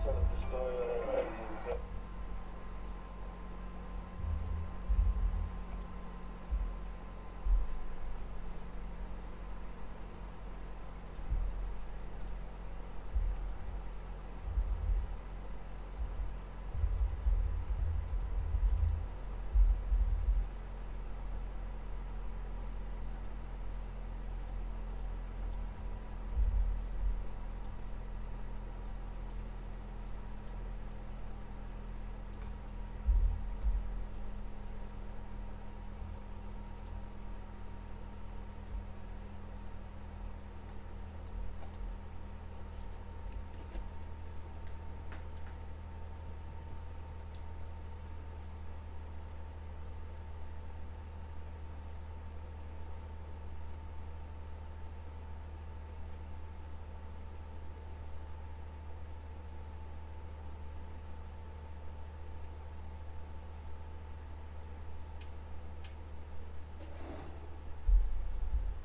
tell us the story of that radio set.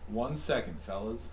One second, fellas.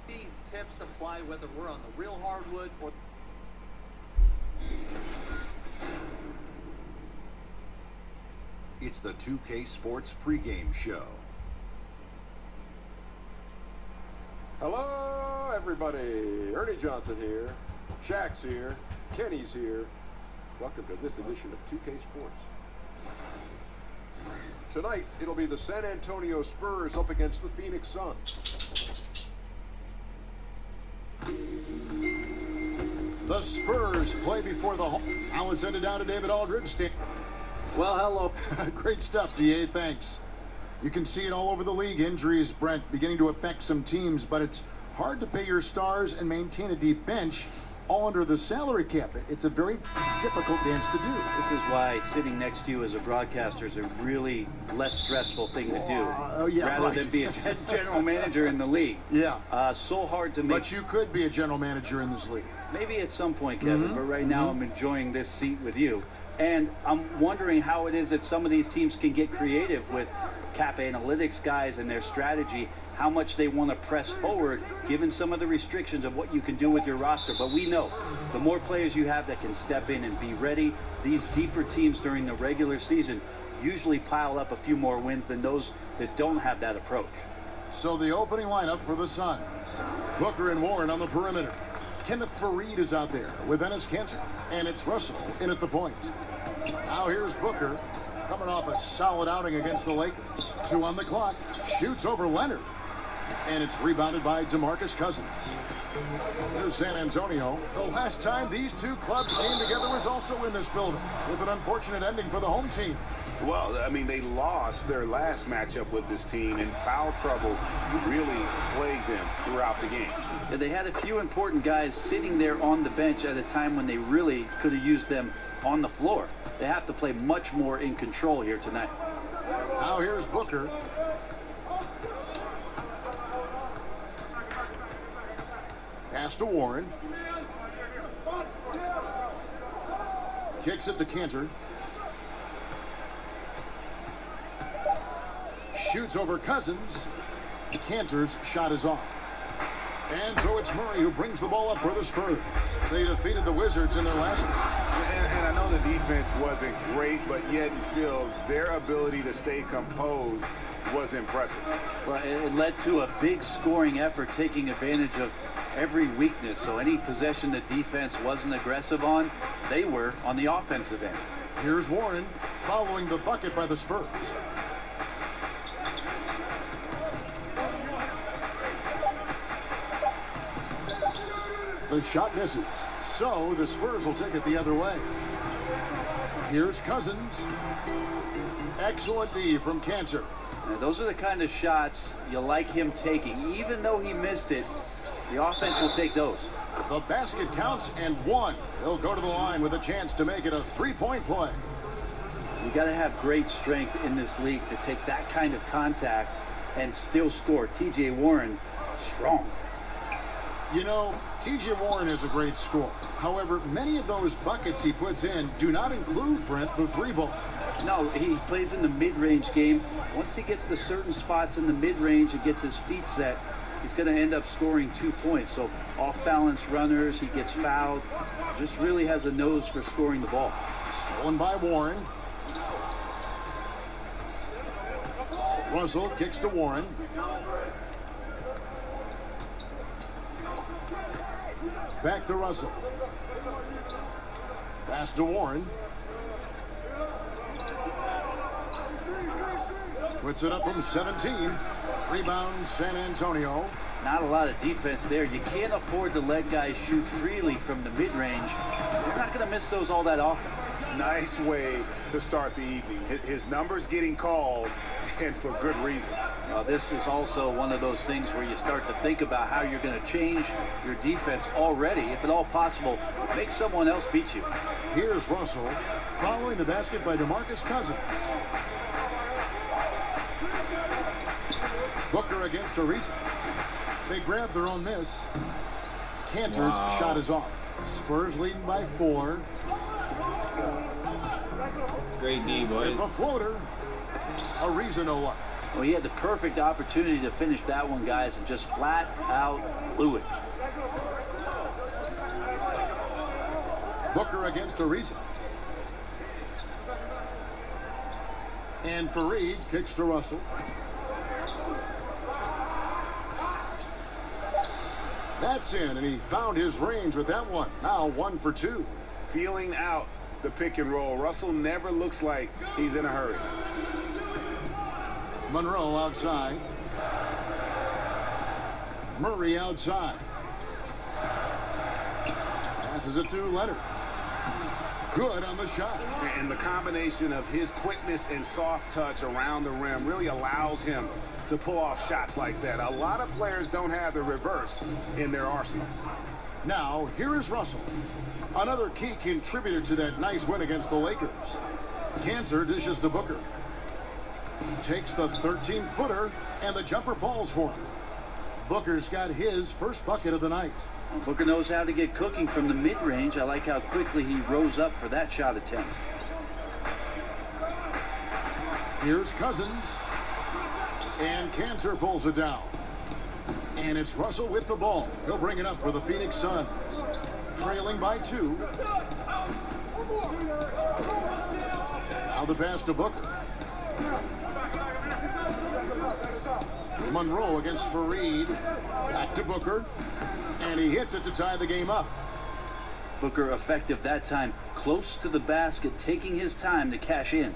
These tips apply whether we're on the real hardwood or... It's the 2K Sports pregame show. Hello, everybody. Ernie Johnson here. Shaq's here. Kenny's here. Welcome to this edition of 2K Sports. Tonight, it'll be the San Antonio Spurs up against the Phoenix Suns. The Spurs play before the home. Now it's ended down to David Aldridge. Well, hello. Great stuff, DA. Thanks. You can see it all over the league. Injuries, Brent, beginning to affect some teams, but it's hard to pay your stars and maintain a deep bench all under the salary cap. It's a very difficult dance to do. This is why sitting next to you as a broadcaster is a really less stressful thing to do. Rather than be a general manager in the league. Yeah. So hard to make. But you could be a general manager in this league. Maybe at some point, Kevin, but right now I'm enjoying this seat with you. And I'm wondering how it is that some of these teams can get creative with cap analytics guys and their strategy, how much they want to press forward given some of the restrictions of what you can do with your roster. But we know the more players you have that can step in and be ready, these deeper teams during the regular season usually pile up a few more wins than those that don't have that approach. So the opening lineup for the Suns. Booker and Warren on the perimeter. Kenneth Faried is out there with Enes Kanter, and it's Russell in at the point. Now here's Booker, coming off a solid outing against the Lakers. 2 on the clock, shoots over Leonard, and it's rebounded by DeMarcus Cousins. There's San Antonio. The last time these two clubs came together was also in this building, with an unfortunate ending for the home team. Well, I mean, they lost their last matchup with this team, and foul trouble really plagued them throughout the game. Yeah, they had a few important guys sitting there on the bench at a time when they really could have used them on the floor. They have to play much more in control here tonight. Now here's Booker. Pass to Warren. Kicks it to Kanter. shoots over Cousins. Cantor's shot is off. And so it's Murray who brings the ball up for the Spurs. They defeated the Wizards in their last game. And I know the defense wasn't great, but yet and still, their ability to stay composed was impressive. Well, it led to a big scoring effort, taking advantage of every weakness. So any possession the defense wasn't aggressive on, they were on the offensive end. Here's Warren following the bucket by the Spurs. The shot misses. So the Spurs will take it the other way. Here's Cousins. Excellent D from Cantor. Now, those are the kind of shots you like him taking. Even though he missed it, the offense will take those. The basket counts and one. He'll go to the line with a chance to make it a three-point play. You got to have great strength in this league to take that kind of contact and still score. T.J. Warren, strong. You know, T.J. Warren is a great scorer. However, many of those buckets he puts in do not include, Brent, the three ball. No, he plays in the mid-range game. Once he gets to certain spots in the mid-range and gets his feet set, he's going to end up scoring 2 points. So off-balance runners, he gets fouled. Just really has a nose for scoring the ball. Stolen by Warren. Russell kicks to Warren. Back to Russell. Pass to Warren. Puts it up from 17. Rebound San Antonio. Not a lot of defense there. You can't afford to let guys shoot freely from the mid-range. You're not going to miss those all that often. Nice way to start the evening. His numbers getting called, and for good reason. This is also one of those things where you start to think about how you're going to change your defense already. If at all possible, make someone else beat you. Here's Russell following the basket by DeMarcus Cousins. Booker against Ariza. They grab their own miss. Cantor's shot is off. Spurs leading by 4. Great D, boys. The floater. Ariza no luck. Well, he had the perfect opportunity to finish that one, guys, and just flat out blew it. Booker against Ariza. And Fareed kicks to Russell. That's in, and he found his range with that one. Now 1 for 2. Feeling out the pick and roll. Russell never looks like he's in a hurry. Monroe outside. Murray outside. Passes it to Leonard. Good on the shot. And the combination of his quickness and soft touch around the rim really allows him to pull off shots like that. A lot of players don't have the reverse in their arsenal. Now, here is Russell. Another key contributor to that nice win against the Lakers. Cantor dishes to Booker. Takes the 13-footer, and the jumper falls for him. Booker's got his first bucket of the night. Booker knows how to get cooking from the mid-range. I like how quickly he rose up for that shot attempt. Here's Cousins. And Cantor pulls it down. And it's Russell with the ball. He'll bring it up for the Phoenix Suns. Trailing by 2. Now the pass to Booker. Monroe against Fareed. Back to Booker. And he hits it to tie the game up. Booker effective that time. Close to the basket, taking his time to cash in.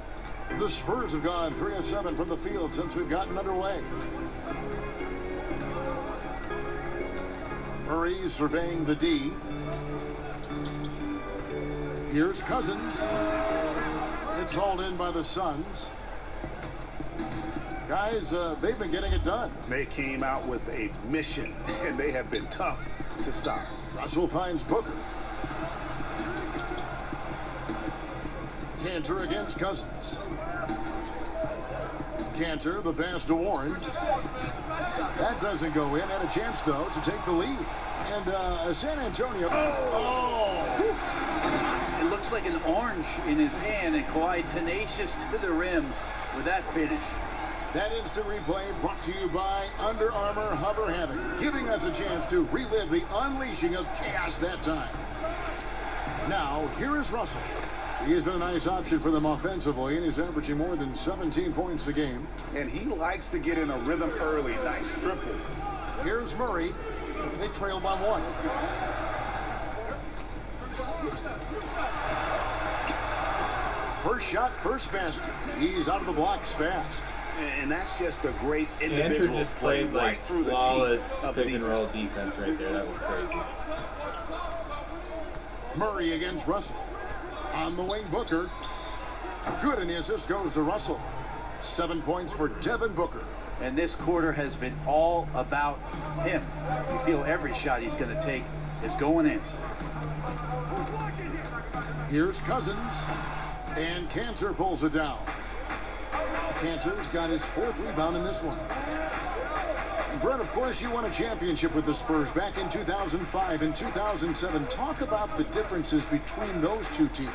The Spurs have gone 3 of 7 from the field since we've gotten underway. Murray surveying the D. Here's Cousins. It's hauled in by the Suns. Guys, they've been getting it done. They came out with a mission, and they have been tough to stop. Russell finds Booker. Cantor against Cousins. Cantor, the pass to Warren. That doesn't go in. Had a chance, though, to take the lead. And San Antonio. It looks like an orange in his hand, and Kawhi tenacious to the rim with that finish. That instant replay brought to you by Under Armour Hover Havoc, giving us a chance to relive the unleashing of chaos that time. Now, here is Russell. He has been a nice option for them offensively, and he's averaging more than 17 points a game. And he likes to get in a rhythm early. Nice triple. Here's Murray. They trail by 1. First shot, first basket. He's out of the blocks fast. And that's just a great Cantor individual just play played right like through the flawless teeth of pick the and roll defense right there. That was crazy. Murray against Russell. On the wing, Booker. Good, and the assist goes to Russell. 7 points for Devin Booker. And this quarter has been all about him. You feel every shot he's going to take is going in. Here's Cousins. And Cantor pulls it down. Cantor's got his 4th rebound in this one. Brett, of course, you won a championship with the Spurs back in 2005 and 2007. Talk about the differences between those two teams.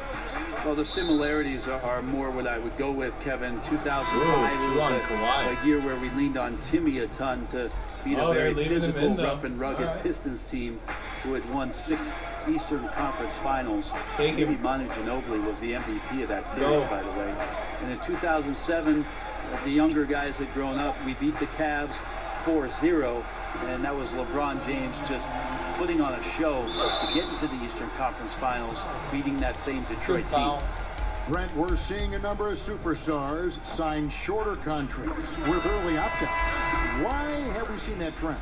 Well, the similarities are more what I would go with, Kevin. 2005 Ooh, was a year where we leaned on Timmy a ton to beat a very physical, rough and rugged Pistons team who had won 6 Eastern Conference Finals. Maybe Manu Ginobili was the MVP of that series, by the way. And in 2007, the younger guys had grown up. We beat the Cavs 4-0, and that was LeBron James just putting on a show to get into the Eastern Conference Finals, beating that same Detroit team. Brent, we're seeing a number of superstars sign shorter contracts with early opt-outs. Why have we seen that trend?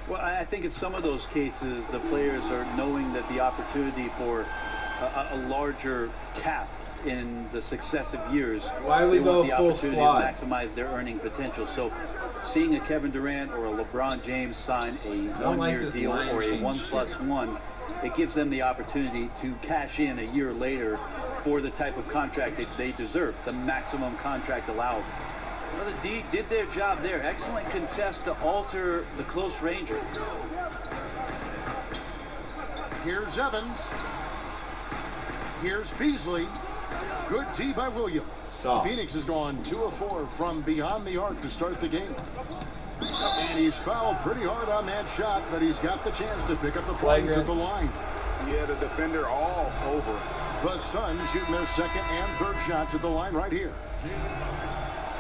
Well, I think in some of those cases, the players are knowing that the opportunity for a larger cap in the successive years, Why we go the full opportunity squad? to maximize their earning potential. So seeing a Kevin Durant or a LeBron James sign a one-year deal or a 1+1, it gives them the opportunity to cash in a year later for the type of contract that they deserve, the maximum contract allowed. Well, the D did their job there. Excellent contest to alter the close ranger. Here's Evans. Here's Beasley. Good D by Williams. Soft. Phoenix has gone 2 of 4 from beyond the arc to start the game. And he's fouled pretty hard on that shot, but he's got the chance to pick up the points at the line. Yeah, the defender all over. The Suns shooting their 2nd and 3rd shots at the line right here.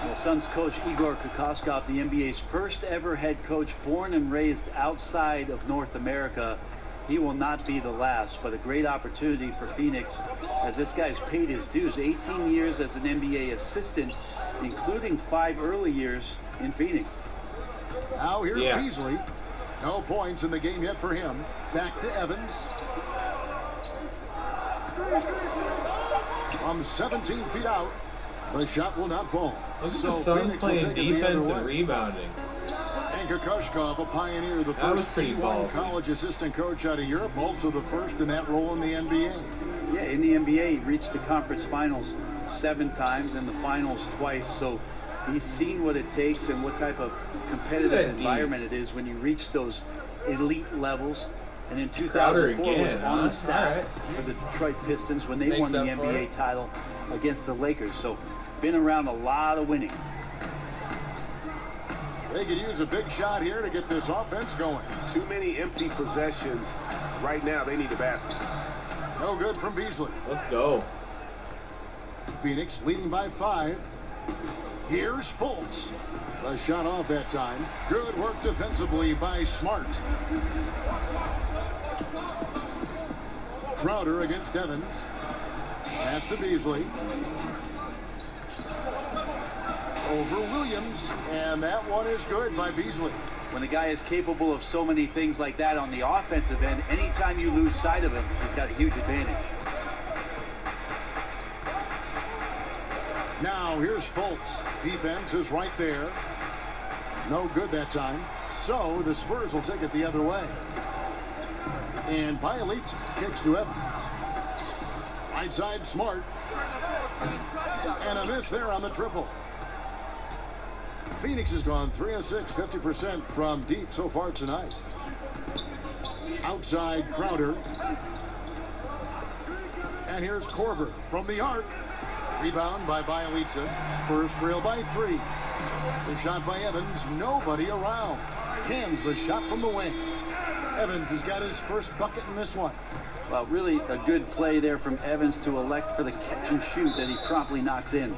Well, Suns coach Igor Kokoskov, the NBA's first ever head coach, born and raised outside of North America. He will not be the last, but a great opportunity for Phoenix as this guy's paid his dues. 18 years as an NBA assistant, including 5 early years in Phoenix. Now here's Beasley. No points in the game yet for him. Back to Evans. From 17 feet out, the shot will not fall. Look at the Suns playing defense and rebounding. And Kokoskov, a pioneer, the first T1 college assistant coach out of Europe, also the first in that role in the NBA. Yeah, in the NBA, he reached the conference finals 7 times and the finals twice. So he's seen what it takes and what type of competitive environment it is when you reach those elite levels. And in 2004 was on the staff for the Detroit Pistons when they won the NBA title against the Lakers. So been around a lot of winning. They could use a big shot here to get this offense going. Too many empty possessions. Right now, they need a basket. No good from Beasley. Let's go. Phoenix leading by 5. Here's Fultz. A shot off that time. Good work defensively by Smart. Crowder against Evans. Pass to Beasley. Over Williams, and that one is good by Beasley. When a guy is capable of so many things like that on the offensive end, anytime you lose sight of him, he's got a huge advantage. Now here's Fultz. Defense is right there. No good that time. So the Spurs will take it the other way. And Bielitz kicks to Evans. Right side, Smart. And a miss there on the triple. Phoenix has gone 3 of 6, 50% from deep so far tonight. Outside, Crowder. And here's Korver from the arc. Rebound by Bielitz. Spurs trail by 3. The shot by Evans, nobody around. Cans the shot from the wing. Evans has got his first bucket in this one. Well, really a good play there from Evans to elect for the catch and shoot that he promptly knocks in.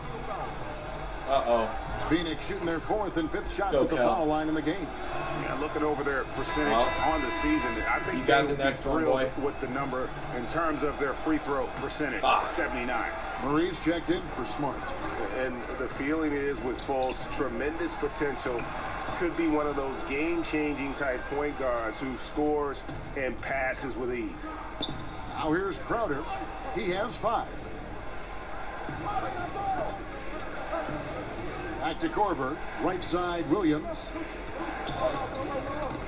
Uh-oh. Phoenix shooting their fourth and fifth shots at the foul line in the game. Yeah, looking over their percentage on the season, I think you got they the next one, thrilled boy. with the number in terms of their free throw percentage, 79. Murray's checked in for Smart. And the feeling is with Fultz, tremendous potential. Could be one of those game-changing type point guards who scores and passes with ease. Now here's Crowder. He has 5. Back to Corver. Right side, Williams.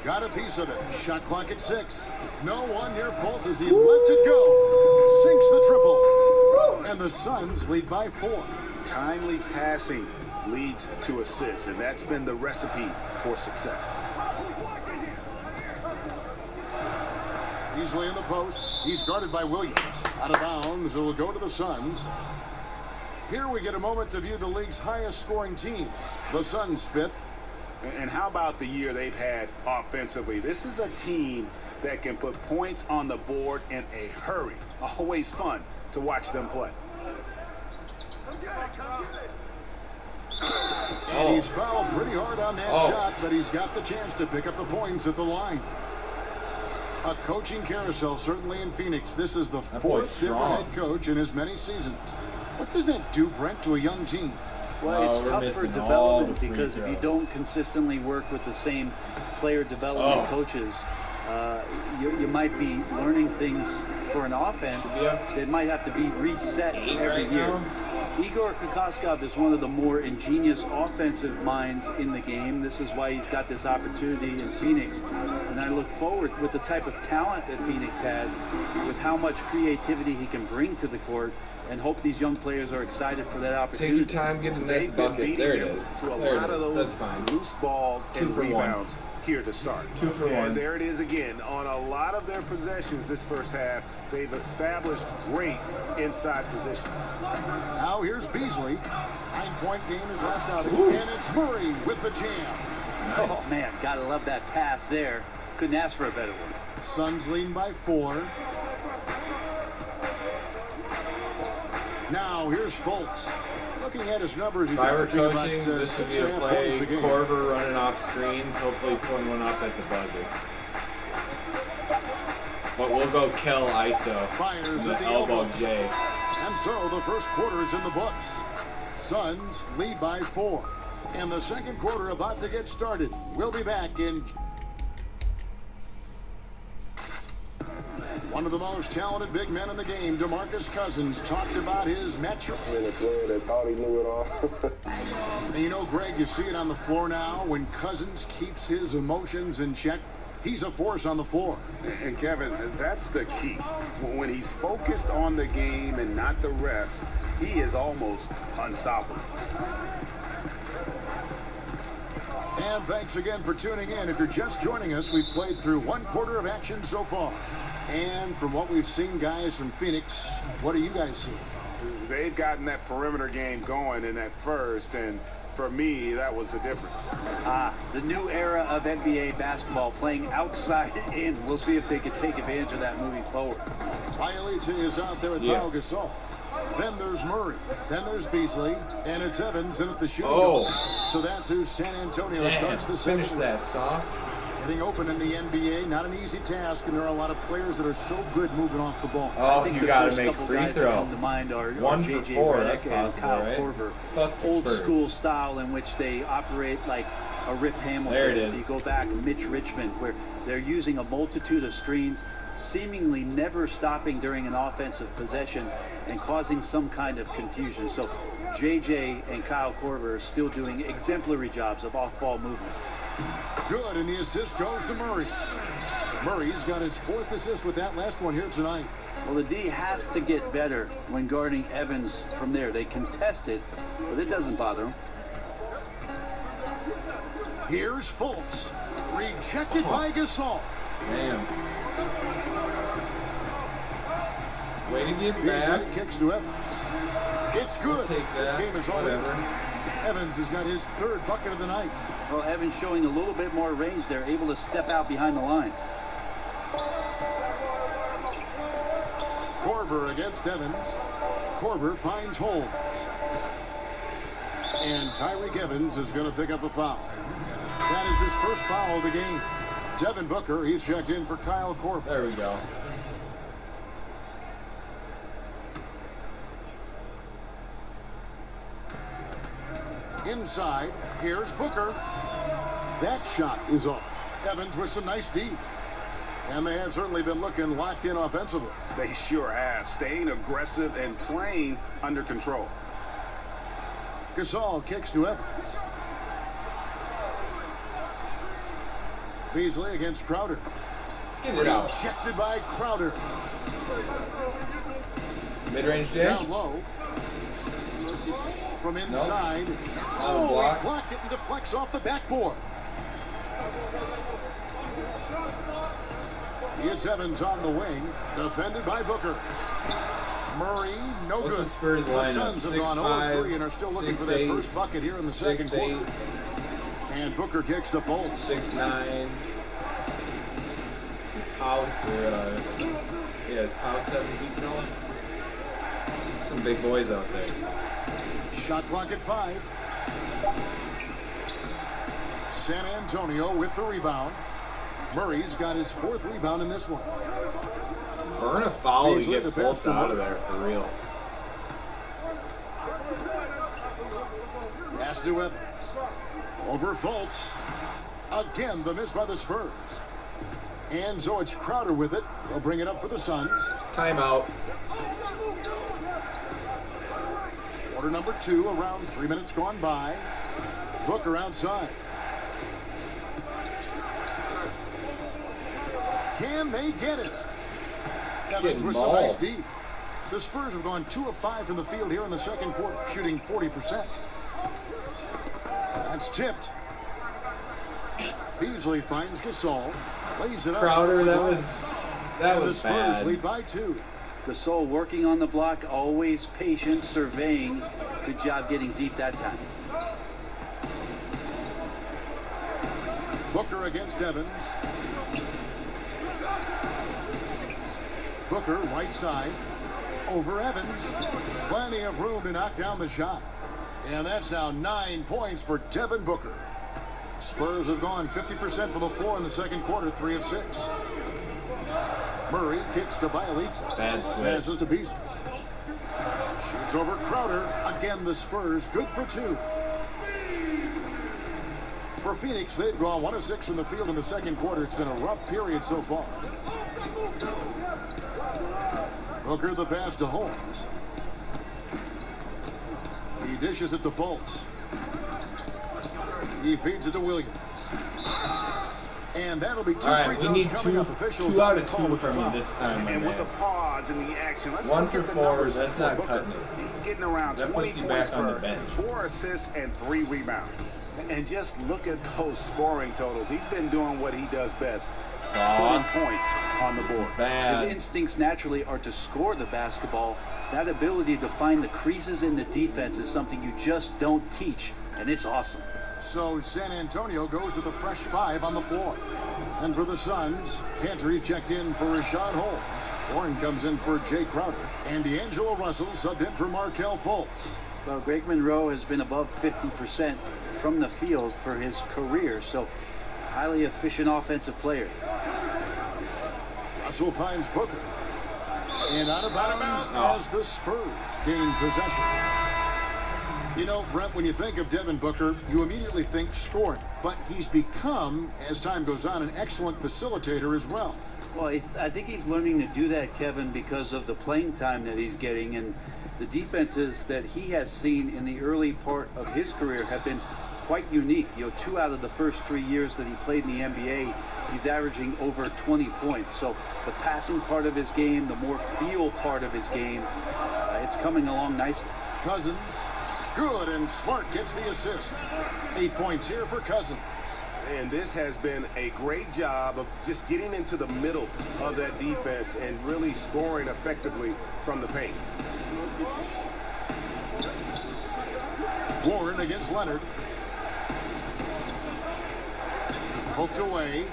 Got a piece of it. Shot clock at 6. No one near Fultz as he lets it go. Sinks the triple. And the Suns lead by 4. Timely passing leads to assists, and that's been the recipe for success. Easily in the post. He's guarded by Williams. Out of bounds. It'll go to the Suns. Here we get a moment to view the league's highest scoring teams. The Suns 5th. And how about the year they've had offensively? This is a team that can put points on the board in a hurry. Always fun to watch them play. And he's fouled pretty hard on that shot, but he's got the chance to pick up the points at the line. A coaching carousel, certainly in Phoenix. This is the 4th different head coach in as many seasons. What does that do, Brent, to a young team? Well, it's tough for development because if you don't consistently work with the same player development coaches, you might be learning things for an offense that might have to be reset every year. Igor Kokoskov is one of the more ingenious offensive minds in the game. This is why he's got this opportunity in Phoenix. And I look forward with the type of talent that Phoenix has, with how much creativity he can bring to the court, and hope these young players are excited for that opportunity. Take your time getting this bucket. There it is. To a There lot it of is. those That's fine. loose balls 2 and for 1. rebounds here to start. 2 for 1. And there it is again. On a lot of their possessions this first half, they've established great inside position. Now here's Beasley. 9-point game is last outing, and it's Murray with the jam. Nice. Oh, man, gotta love that pass there. Couldn't ask for a better one. Suns leading by 4. Now here's Fultz. Looking at his numbers, he's If I were averaging coaching, about this would be 6.5 a play. points a game. Corver running off screens, hopefully pulling one up at the buzzer. But we'll go Kel ISO. Fires The at the elbow J. And so the first quarter is in the books. Suns lead by 4. And the second quarter about to get started. We'll be back in... One of the most talented big men in the game, DeMarcus Cousins, talked about his matchup. And a player that thought he knew it all. And you know, Greg, you see it on the floor now. When Cousins keeps his emotions in check, he's a force on the floor. And Kevin, that's the key. When he's focused on the game and not the refs, he is almost unstoppable. And thanks again for tuning in. If you're just joining us, we've played through 1 quarter of action so far. And from what we've seen, guys, from Phoenix, what do you guys see? They've gotten that perimeter game going in that first, and for me, that was the difference. The new era of NBA basketball, playing outside in. We'll see if they can take advantage of that moving forward. Bielitsa is out there with Pau Gasol. Then there's Murray. Then there's Beasley. And it's Evans in at the shooting guard. So that's who San Antonio starts the second. Finish that, Sauce. Getting open in the NBA, not an easy task, and there are a lot of players that are so good moving off the ball. Oh, I think you the got to first make couple free guys throw. that come to mind are 1 for J.J. 4, Redick that's and possible, Kyle right? Korver. Fuck the Old Spurs. school style in which they operate like a Rip Hamilton. There it is. You go back Mitch Richmond, where they're using a multitude of screens, seemingly never stopping during an offensive possession and causing some kind of confusion. So J.J. and Kyle Korver are still doing exemplary jobs of off-ball movement. Good, and the assist goes to Murray. Murray's got his 4th assist with that last one here tonight. Well, the D has to get better when guarding Evans from there. They contest it, but it doesn't bother them. Here's Fultz. Rejected by Gasol. Man. Way to get Beasley back. kicks to Evans. It's good. Take that. This game is all in. Whatever. Evans has got his third bucket of the night. Well, Evans showing a little bit more range there, able to step out behind the line. Korver against Evans. Korver finds Holmes. And Tyreek Evans is going to pick up a foul. That is his first foul of the game. Devin Booker, he's checked in for Kyle Korver. There we go. Inside, here's Booker. That shot is off. Evans with some nice D. And they have certainly been looking locked in offensively. They sure have, staying aggressive and playing under control. Gasol kicks to Evans. Beasley against Crowder. Get it out. Rejected by Crowder. Mid-range jam. Down low. From inside. Nope. Oh, Block. he blocked it and deflects off the backboard. It's Evans on the wing, defended by Booker. Murray, no What's good. the Spurs lineup? Suns have gone 0-3 and are still looking for that first bucket here in the second quarter. And Booker kicks to Fultz. 6'9". Is Powell, is Powell 7 feet tall? Some big boys out there. Shot clock at 5. San Antonio with the rebound. Murray's got his 4th rebound in this one. Burn a foul to get the pass Fultz to out of Murray. there for real. Pass to Evans. Over Fultz. Again, the miss by the Spurs. And so it's Crowder with it. They'll bring it up for the Suns. Timeout. Quarter number 2, around 3 minutes gone by. Booker outside. Can they get it? Evans with some nice D. The Spurs have gone 2 of 5 from the field here in the second quarter, shooting 40%. That's tipped. Beasley finds Gasol. Lays it up. Crowder, that was The Spurs bad. lead by 2. Gasol working on the block, always patient, surveying. Good job getting deep that time. Booker against Evans. Booker, right side. Over Evans. Plenty of room to knock down the shot. And that's now 9 points for Devin Booker. Spurs have gone 50% from the floor in the second quarter, 3 of 6. Murray kicks to Bielitsa. Bad switch. Passes to Beasley. Shoots over Crowder. Again, the Spurs good for 2. For Phoenix, they've gone 1 of 6 from the field in the second quarter. It's been a rough period so far. Booker the pass to Holmes. He dishes it to Fultz. He feeds it to Williams. And that'll be 2 All free right, we throws need coming two up. Officials out on of the call 2 with the from you foul. this time, my And with the man. pause in the action, let's 1 look for at the 4, numbers that's for not Booker. cutting it. He's getting around That 20 puts you points back on the per, bench. 4 assists and 3 rebounds. And just look at those scoring totals. He's been doing what he does best. Scoring Sauce. points on the This board. is bad. His instincts naturally are to score the basketball. That ability to find the creases in the defense is something you just don't teach, and it's awesome. So San Antonio goes with a fresh 5 on the floor. And for the Suns, Cantor checked in for Rashad Holmes. Warren comes in for Jay Crowder. And D'Angelo Russell subbed in for Markelle Fultz. Well, Greg Monroe has been above 50% from the field for his career, so highly efficient offensive player. Russell finds Booker. And out of bounds as the Spurs gain possession. You know, Brent, when you think of Devin Booker, you immediately think scoring. But he's become, as time goes on, an excellent facilitator as well. Well, I think he's learning to do that, Kevin, because of the playing time that he's getting. And the defenses that he has seen in the early part of his career have been quite unique. 2 out of the first 3 years that he played in the NBA, he's averaging over 20 points. So the passing part of his game, the more feel part of his game, it's coming along nicely. Cousins, good, and Smart gets the assist. 8 points here for Cousins. And this has been a great job of just getting into the middle of that defense and really scoring effectively from the paint. Warren against Leonard. Poked away.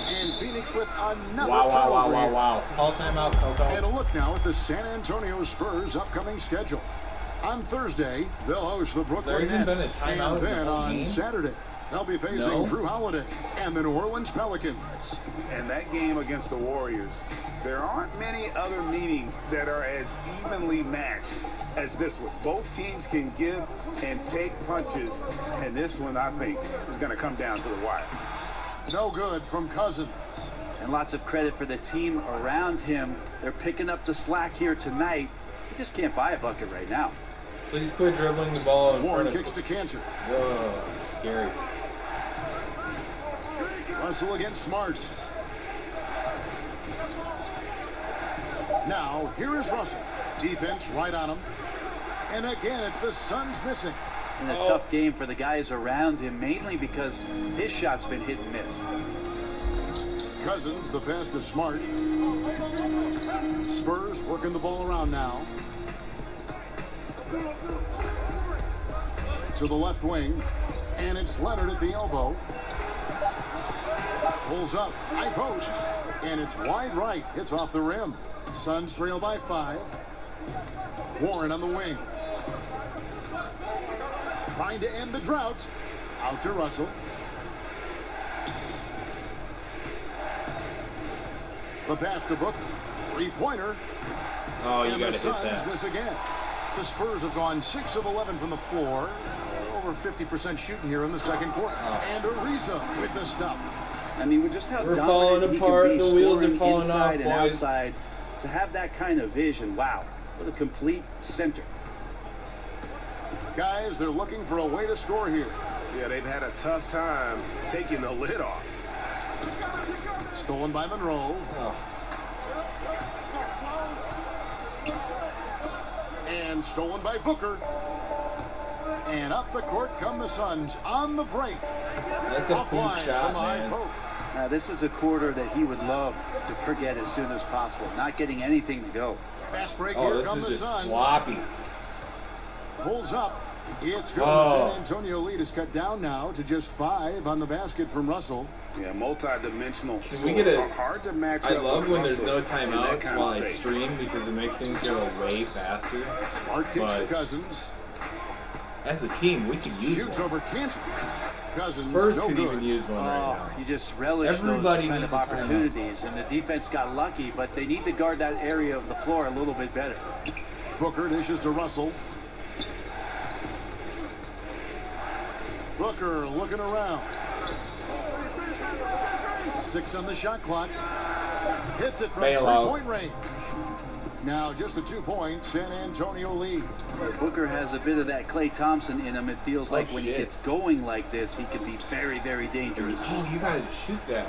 And Phoenix with another turnover here. Wow. Call timeout, Coco. And a look now at the San Antonio Spurs' upcoming schedule. On Thursday, they'll host the Brooklyn Nets. And then on Saturday, they'll be facing Drew Holiday and the New Orleans Pelicans. And that game against the Warriors, there aren't many other meetings that are as evenly matched as this one. Both teams can give and take punches, and this one, I think, is going to come down to the wire. No good from Cousins. And lots of credit for the team around him. They're picking up the slack here tonight. He just can't buy a bucket right now. Please quit dribbling the ball in Warren front of... kicks to Cantor. Whoa, scary. Russell against Smart. Now, here is Russell. Defense right on him. And again, it's the Suns missing. And a tough game for the guys around him, mainly because his shot's been hit and miss. Cousins, the pass to Smart. Spurs working the ball around now. To the left wing. And it's Leonard at the elbow. Pulls up, high post. And it's wide right. Hits off the rim. Suns trail by 5. Warren on the wing. Trying to end the drought. Out to Russell. The pass to Booker. Three-pointer. Oh, you and gotta the hit Suns that. miss again. The Spurs have gone 6 of 11 from the floor. Over 50% shooting here in the second quarter. And Ariza with the stuff. I mean, with just how We're dominant falling he apart. can be, The wheels are scoring falling inside off, and boys. outside, to have that kind of vision, wow, what a complete center. Guys, they're looking for a way to score here. Yeah, they've had a tough time taking the lid off. Stolen by Monroe. And stolen by Booker. And up the court come the Suns on the break. That's a clean Offline shot, from the high man. post. Now, this is a quarter that he would love to forget as soon as possible, not getting anything to go. Fast break Oh, here this come is the just Suns. sloppy. Pulls up. It's good. Oh. The San Antonio lead is cut down now to just 5 on the basket from Russell. Yeah, multi-dimensional. Can we get a... Hard to match I up love with when there's Russell no in that timeouts kind while of I space. stream because it makes things go way faster. Smart kicks to But Cousins. as a team, we could use Shoots one. over Cantor. Cousins, Spurs no could good. even use one right now. You just relish Everybody those kind needs of a timeout. opportunities, and the defense got lucky, but they need to guard that area of the floor a little bit better. Booker dishes to Russell. Booker looking around. 6 on the shot clock. Hits it from Bailout. three-point range. Now just a 2-point San Antonio lead. Booker has a bit of that Klay Thompson in him. It feels like when he shit. gets going like this, he can be very, very dangerous. Oh, you gotta shoot that.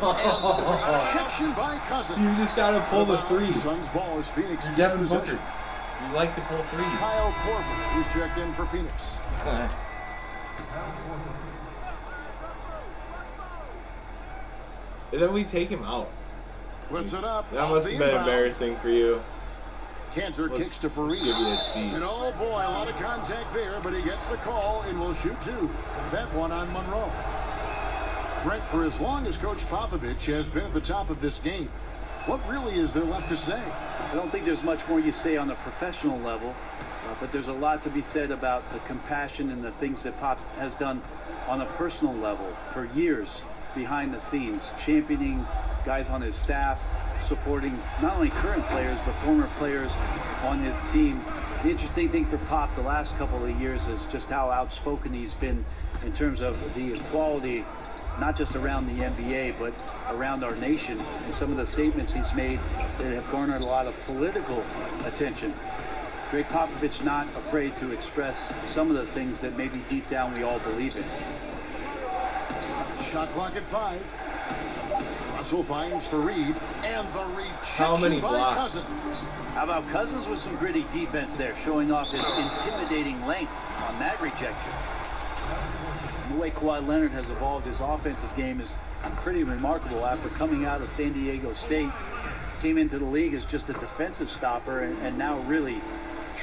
Rejection by Cousins. You just gotta pull the three. Suns ball as Phoenix You're keeps Devin possession. Booker. You like to pull threes. Kyle Korver, who's checked in for Phoenix. And then we take him out. Puts it up. That off must the have been inbound. embarrassing for you. Cantor kicks to Fareed. Give you a seat. And oh boy, a lot of contact there, but he gets the call and will shoot 2. That one on Monroe. Brent, for as long as Coach Popovich has been at the top of this game, what really is there left to say? I don't think there's much more you say on a professional level, but there's a lot to be said about the compassion and the things that Pop has done on a personal level for years behind the scenes, championing guys on his staff, supporting not only current players but former players on his team. The interesting thing for Pop the last couple of years is just how outspoken he's been in terms of the equality, not just around the NBA but around our nation, and some of the statements he's made that have garnered a lot of political attention. Greg Popovich not afraid to express some of the things that maybe deep down we all believe in. Shot clock at 5. Russell finds Fareed, and the How many rejection by blocks? Cousins. How about Cousins with some gritty defense there, showing off his intimidating length on that rejection. And the way Kawhi Leonard has evolved his offensive game is pretty remarkable after coming out of San Diego State. Came into the league as just a defensive stopper and now really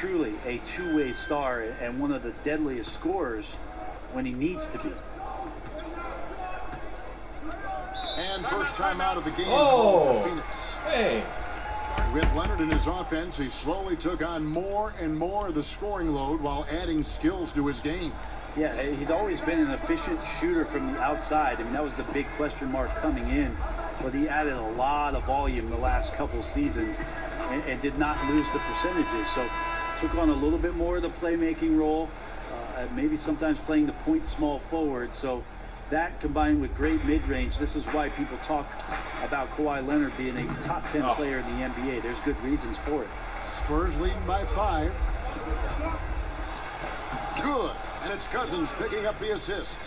truly a two-way star and one of the deadliest scorers when he needs to be. And first time out of the game Oh. for Phoenix. Hey. With Leonard in his offense, he slowly took on more and more of the scoring load while adding skills to his game. Yeah, he'd always been an efficient shooter from the outside. I mean, that was the big question mark coming in. But he added a lot of volume the last couple seasons and did not lose the percentages. So took on a little bit more of the playmaking role, maybe sometimes playing the point small forward. So that combined with great mid-range, this is why people talk about Kawhi Leonard being a top 10 player in the NBA. There's good reasons for it. Spurs leading by 5. Good. And it's Cousins picking up the assist.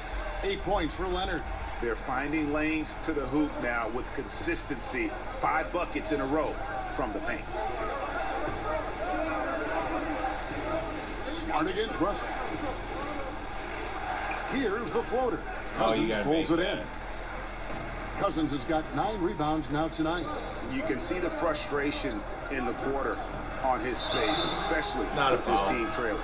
8 points for Leonard. They're finding lanes to the hoop now with consistency. 5 buckets in a row from the paint. Smart against Russell. Here's the floater. Oh, you Cousins gotta pulls make it in. that. Cousins has got 9 rebounds now tonight. You can see the frustration in the quarter on his face, especially Not a with his foul. team trailing.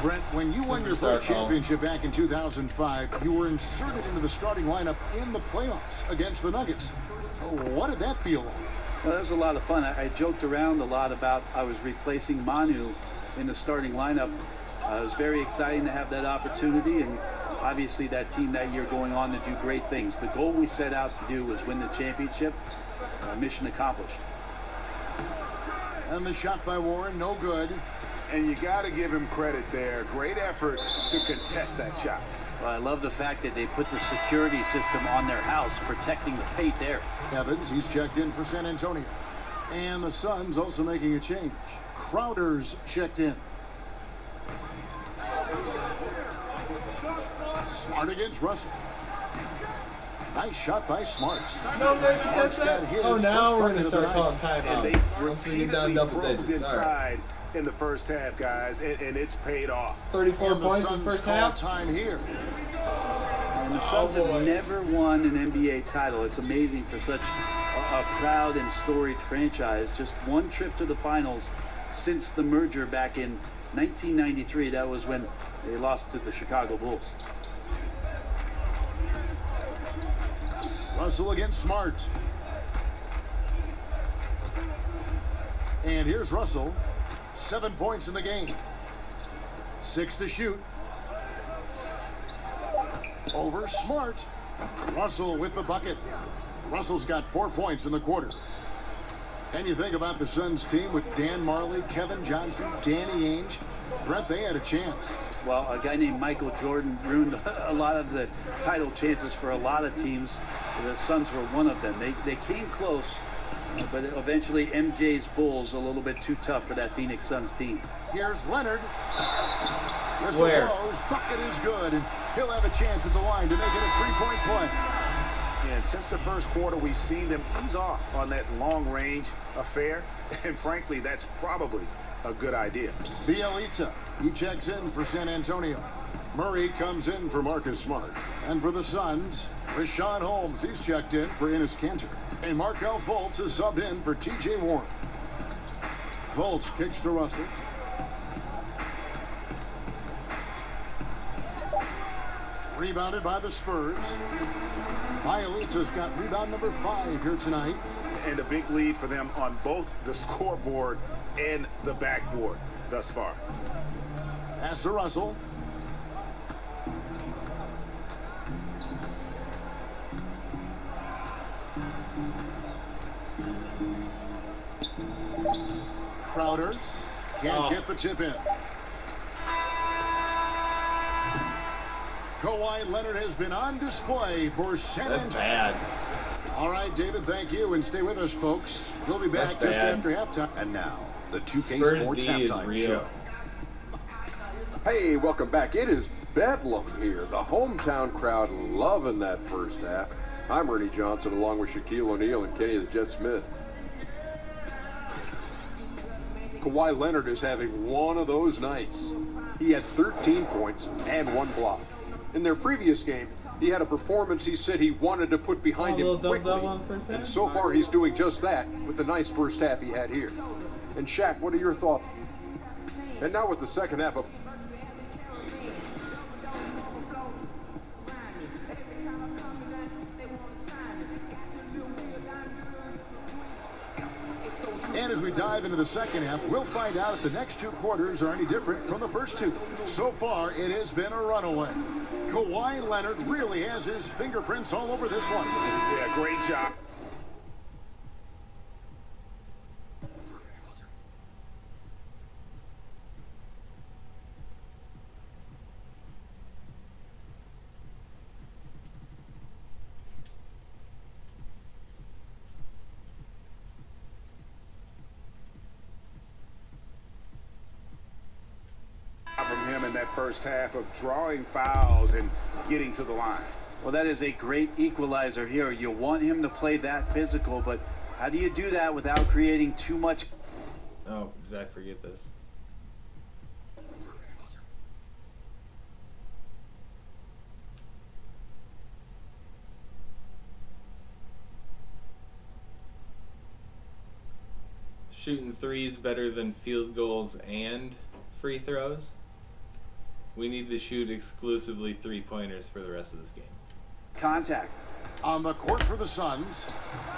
Brent, when you won your Superstar first foul. championship back in 2005, you were inserted into the starting lineup in the playoffs against the Nuggets. So what did that feel like? Well, that was a lot of fun. I joked around a lot about I was replacing Manu in the starting lineup. It was very exciting to have that opportunity, and obviously that team that year going on to do great things. The goal we set out to do was win the championship. Mission accomplished. And the shot by Warren, no good. And you got to give him credit there. Great effort to contest that shot. Well, I love the fact that they put the security system on their house, protecting the paint there. Evans, he's checked in for San Antonio. And the Suns also making a change. Crowder's checked in. Smart against Russell. Nice shot by Smart. No, let's Smart's catch that. got his Oh, now we're first going to bucket of start the calling And timeouts. they Once we get down repeatedly double probed digits. All right. inside in the first half, guys, and it's paid off. 34 And the points in Suns the first call half. time here. And the Suns boy. have never won an NBA title. It's amazing for such a proud and storied franchise. Just one trip to the finals since the merger back in 1993. That was when they lost to the Chicago Bulls. Russell against Smart. And here's Russell. 7 points in the game. 6 to shoot. Over Smart. Russell with the bucket. Russell's got 4 points in the quarter. And you think about the Suns team with Dan Marley, Kevin Johnson, Danny Ainge. Brett, they had a chance. Well, a guy named Michael Jordan ruined a lot of the title chances for a lot of teams. The Suns were one of them. They came close, but eventually MJ's Bulls a little bit too tough for that Phoenix Suns team. Here's Leonard. Whistle Where? blows. Bucket is good, and he'll have a chance at the line to make it a 3-point play. And since the first quarter, we've seen them ease off on that long-range affair. And frankly, that's probably a good idea. Bielitsa, he checks in for San Antonio. Murray comes in for Marcus Smart. And for the Suns, Rashawn Holmes, he's checked in for Enes Kanter. And Markelle Fultz is subbed in for T.J. Warren. Fultz kicks to Russell. Rebounded by the Spurs. Bielitsa's got rebound number 5 here tonight. And a big lead for them on both the scoreboard and the backboard thus far. Pass to Russell. Crowder can't get the tip in. Kawhi Leonard has been on display for San That's Antonio. bad. All right, David, thank you, and stay with us, folks. We'll be back That's just bad. after halftime. And now, the 2K Spurs Sports D is Halftime real. Show. Hey, welcome back. It is Bedlam here. The hometown crowd loving that first half. I'm Ernie Johnson along with Shaquille O'Neal and Kenny the Jet Smith. Kawhi Leonard is having one of those nights. He had 13 points and 1 block. In their previous game, he had a performance he said he wanted to put behind Oh, a him little quickly. double-double on the first half? And so far, he's doing just that with the nice first half he had here. And Shaq, what are your thoughts And now with the second half of... And as we dive into the second half, we'll find out if the next two quarters are any different from the first two. So far, it has been a runaway. Kawhi Leonard really has his fingerprints all over this one. Yeah, great job. From him in that first half of drawing fouls and getting to the line. Well, that is a great equalizer here. You want him to play that physical, but how do you do that without creating too much? Oh, did I forget this? Shooting threes better than field goals and free throws. We need to shoot exclusively three-pointers for the rest of this game. Contact. On the court for the Suns,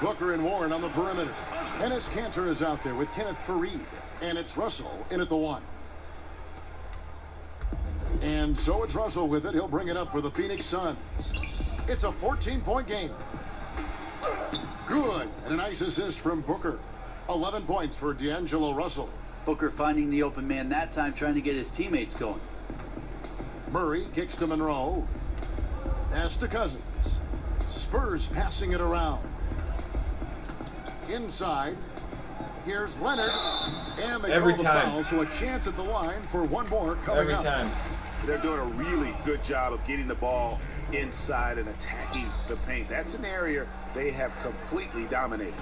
Booker and Warren on the perimeter. Enes Kanter is out there with Kenneth Faried. And it's Russell in at the one. And so it's Russell with it. He'll bring it up for the Phoenix Suns. It's a 14-point game. Good. And a nice assist from Booker. 11 points for D'Angelo Russell. Booker finding the open man that time, trying to get his teammates going. Murray kicks to Monroe. Pass to Cousins. Spurs passing it around. Inside. Here's Leonard. And they Every call the time. foul, so a chance at the line for one more coming Every up. time. They're doing a really good job of getting the ball inside and attacking the paint. That's an area they have completely dominated.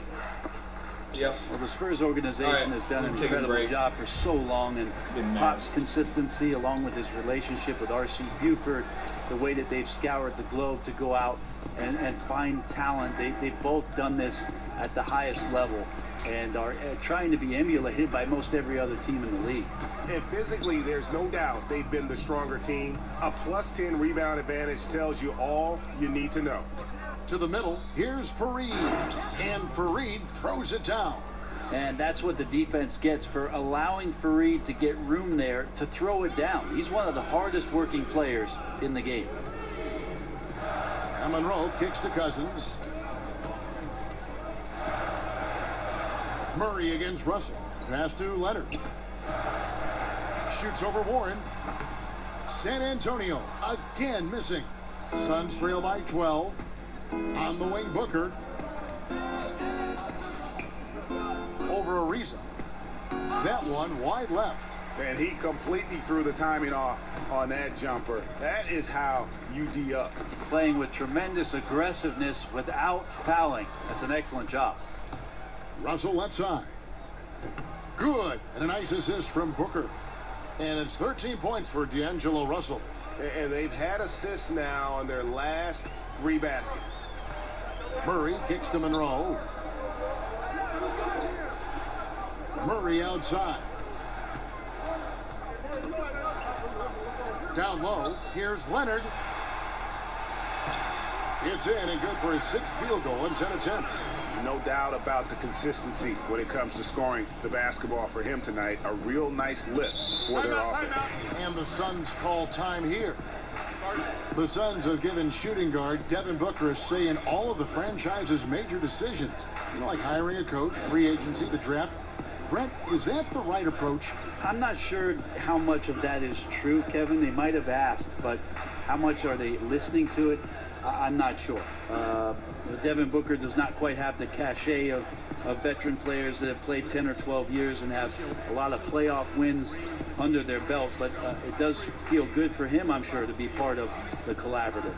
Yep. Well, the Spurs organization has done an Take a incredible break. job for so long, and Didn't matter. Pop's consistency, along with his relationship with R.C. Buford, the way that they've scoured the globe to go out and find talent. They've both done this at the highest level and are trying to be emulated by most every other team in the league. And physically, there's no doubt they've been the stronger team. A plus 10 rebound advantage tells you all you need to know. To the middle, here's Faried. And Faried throws it down. And that's what the defense gets for allowing Faried to get room there to throw it down. He's one of the hardest working players in the game. And Monroe kicks to Cousins. Murray against Russell. Pass to Leonard. Shoots over Warren. San Antonio again missing. Suns trail by 12. On the wing, Booker. Over Ariza. That one wide left. And he completely threw the timing off on that jumper. That is how you D up. Playing with tremendous aggressiveness without fouling. That's an excellent job. Russell left side. Good. And a nice assist from Booker. And it's 13 points for D'Angelo Russell. And they've had assists now on their last 3 baskets. Murray kicks to Monroe. Murray outside. Down low. Here's Leonard. It's in and good for his 6th field goal in 10 attempts. No doubt about the consistency when it comes to scoring the basketball for him tonight. A real nice lift for their offense. And the Suns call time here. The Suns have given shooting guard Devin Booker a say in all of the franchise's major decisions. You know, like hiring a coach, free agency, the draft. Brent, is that the right approach? I'm not sure how much of that is true, Kevin. They might have asked, but how much are they listening to it? I'm not sure. Devin Booker does not quite have the cachet of veteran players that have played 10 or 12 years and have a lot of playoff wins under their belt, but it does feel good for him, I'm sure, to be part of the collaborative.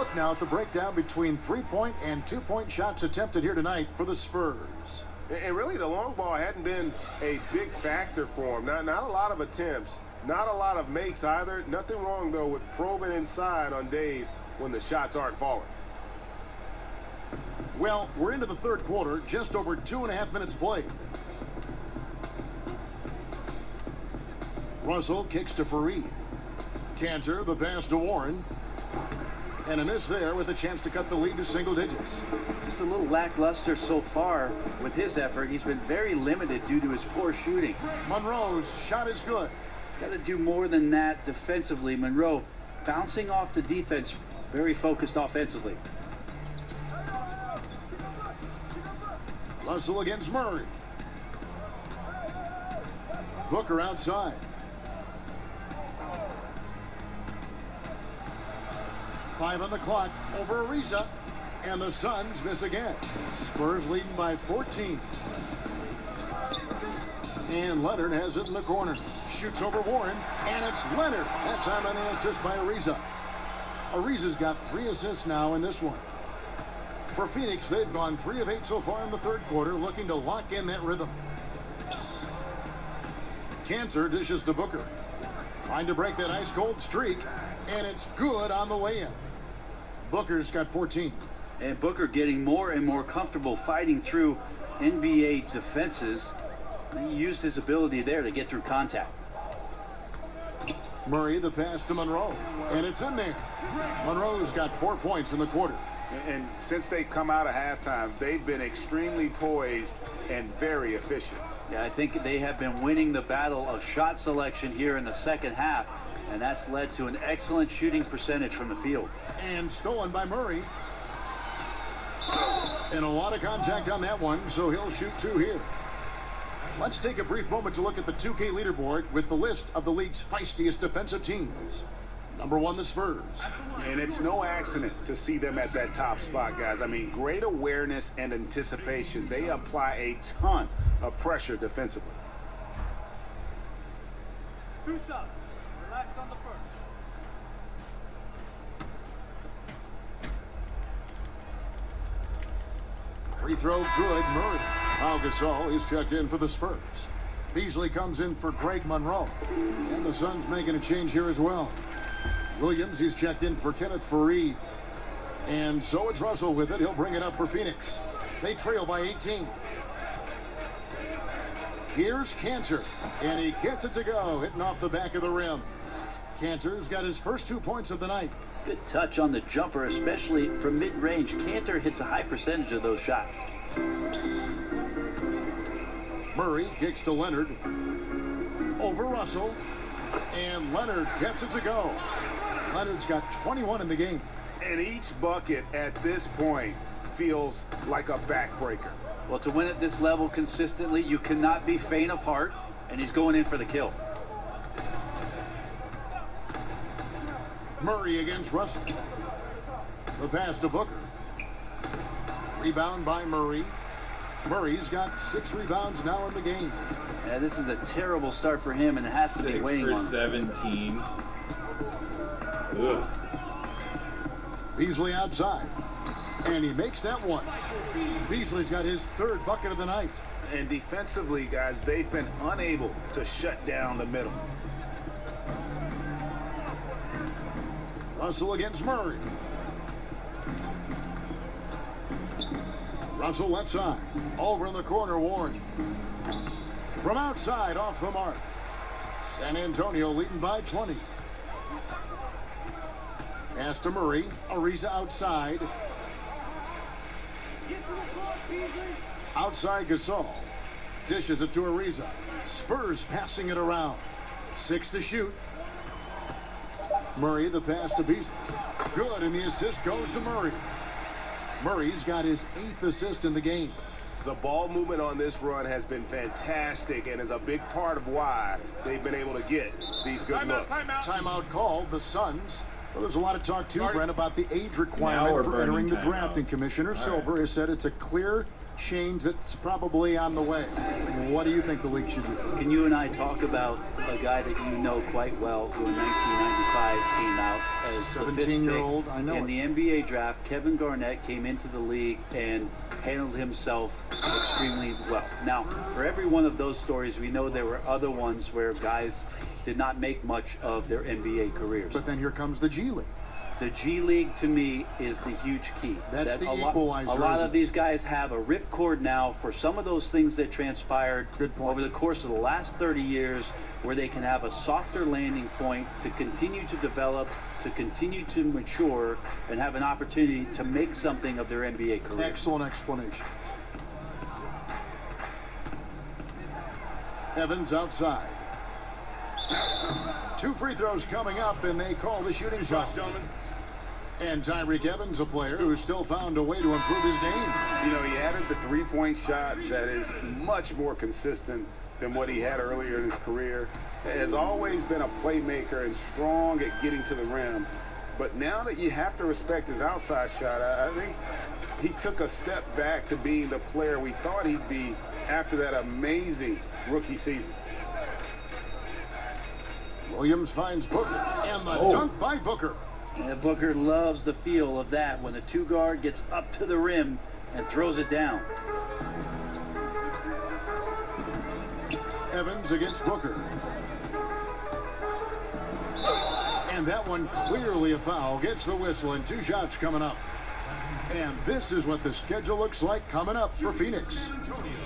look now at the breakdown between 3-point and 2-point shots attempted here tonight for the Spurs. And really, the long ball hadn't been a big factor for him. Not a lot of attempts, not a lot of makes either. Nothing wrong, though, with probing inside on days when the shots aren't falling. Well, we're into the third quarter, just over 2.5 minutes played. Russell kicks to Fareed. Cantor, the pass to Warren. And a miss there with a chance to cut the lead to single digits. Just a little lackluster so far with his effort. He's been very limited due to his poor shooting. Monroe's shot is good. Got to do more than that defensively. Monroe bouncing off the defense, very focused offensively. Russell against Murray. Booker outside. Five on the clock over Ariza, and the Suns miss again. Spurs leading by 14. And Leonard has it in the corner. Shoots over Warren, and it's Leonard. That time on the assist by Ariza. Ariza's got 3 assists now in this one. For Phoenix, they've gone 3 of 8 so far in the third quarter, looking to lock in that rhythm. Cantor dishes to Booker. Trying to break that ice-cold streak, and it's good on the way in. Booker's got 14. And Booker getting more and more comfortable fighting through NBA defenses. He used his ability there to get through contact. Murray, the pass to Monroe, and it's in there. Monroe's got 4 points in the quarter. And since they come out of halftime, they've been extremely poised and very efficient. Yeah, I think they have been winning the battle of shot selection here in the second half, and that's led to an excellent shooting percentage from the field. And stolen by Murray. And a lot of contact on that one, so he'll shoot 2 here. Let's take a brief moment to look at the 2K leaderboard with the list of the league's feistiest defensive teams. Number 1, the Spurs. And it's no accident to see them at that top spot, guys. I mean, great awareness and anticipation. They apply a ton of pressure defensively. 2 shots. Relax on the first. Free throw good, Murray. Pau Gasol is checked in for the Spurs. Beasley comes in for Greg Monroe. And the Suns making a change here as well. Williams, he's checked in for Kenneth Fareed. And so it's Russell with it. He'll bring it up for Phoenix. They trail by 18. Here's Cantor, and he gets it to go, hitting off the back of the rim. Cantor's got his first 2 points of the night. Good touch on the jumper, especially from mid-range. Cantor hits a high percentage of those shots. Murray kicks to Leonard. Over Russell. And Leonard gets it to go. Leonard's got 21 in the game. And each bucket at this point feels like a backbreaker. Well, to win at this level consistently, you cannot be faint of heart, and he's going in for the kill. Murray against Russell. The pass to Booker. Rebound by Murray. Murray's got 6 rebounds now in the game. Yeah, this is a terrible start for him, and it has to be 6 weighing for on him. 17. Ugh. Beasley outside. And he makes that one. Beasley's got his 3rd bucket of the night. And defensively, guys, they've been unable to shut down the middle. Russell against Murray. Russell left side. Over in the corner, Warren. From outside, off the mark. San Antonio leading by 20. Pass to Murray. Ariza outside. Outside Gasol. Dishes it to Ariza. Spurs passing it around. 6 to shoot. Murray, the pass to Beasley. Good, and the assist goes to Murray. Murray's got his 8th assist in the game. The ball movement on this run has been fantastic and is a big part of why they've been able to get these good looks. Timeout called, the Suns. Well, there's a lot of talk, too, Brent, about the age Now requirement we're for entering the burning draft, and timeouts. Commissioner All Silver right. has said it's a clear change that's probably on the way. What do you think the league should do? Can you and I talk about a guy that you know quite well who in 1995 came out as is the 17-year-old, fifth I pick know in it. the NBA draft. Kevin Garnett came into the league and handled himself extremely well. Now, for every one of those stories, we know there were other ones where guys did not make much of their NBA careers. But then here comes the G League. The G League, to me, is the huge key. That's the equalizer. A lot of these guys have a ripcord now for some of those things that transpired over the course of the last 30 years, where they can have a softer landing point to continue to develop, to continue to mature, and have an opportunity to make something of their NBA career. Excellent explanation. Evans outside. 2 free throws coming up, and they call the shooting foul. And Tyreek Evans, a player who's still found a way to improve his game. You know, he added the three-point shot that is much more consistent than what he had earlier in his career. Has always been a playmaker and strong at getting to the rim. But now that you have to respect his outside shot, I think he took a step back to being the player we thought he'd be after that amazing rookie season. Williams finds Booker, and the dunk by Booker. And Booker loves the feel of that when the 2-guard gets up to the rim and throws it down. Evans against Booker. And that one clearly a foul. Gets the whistle, and 2 shots coming up. And this is what the schedule looks like coming up for Phoenix.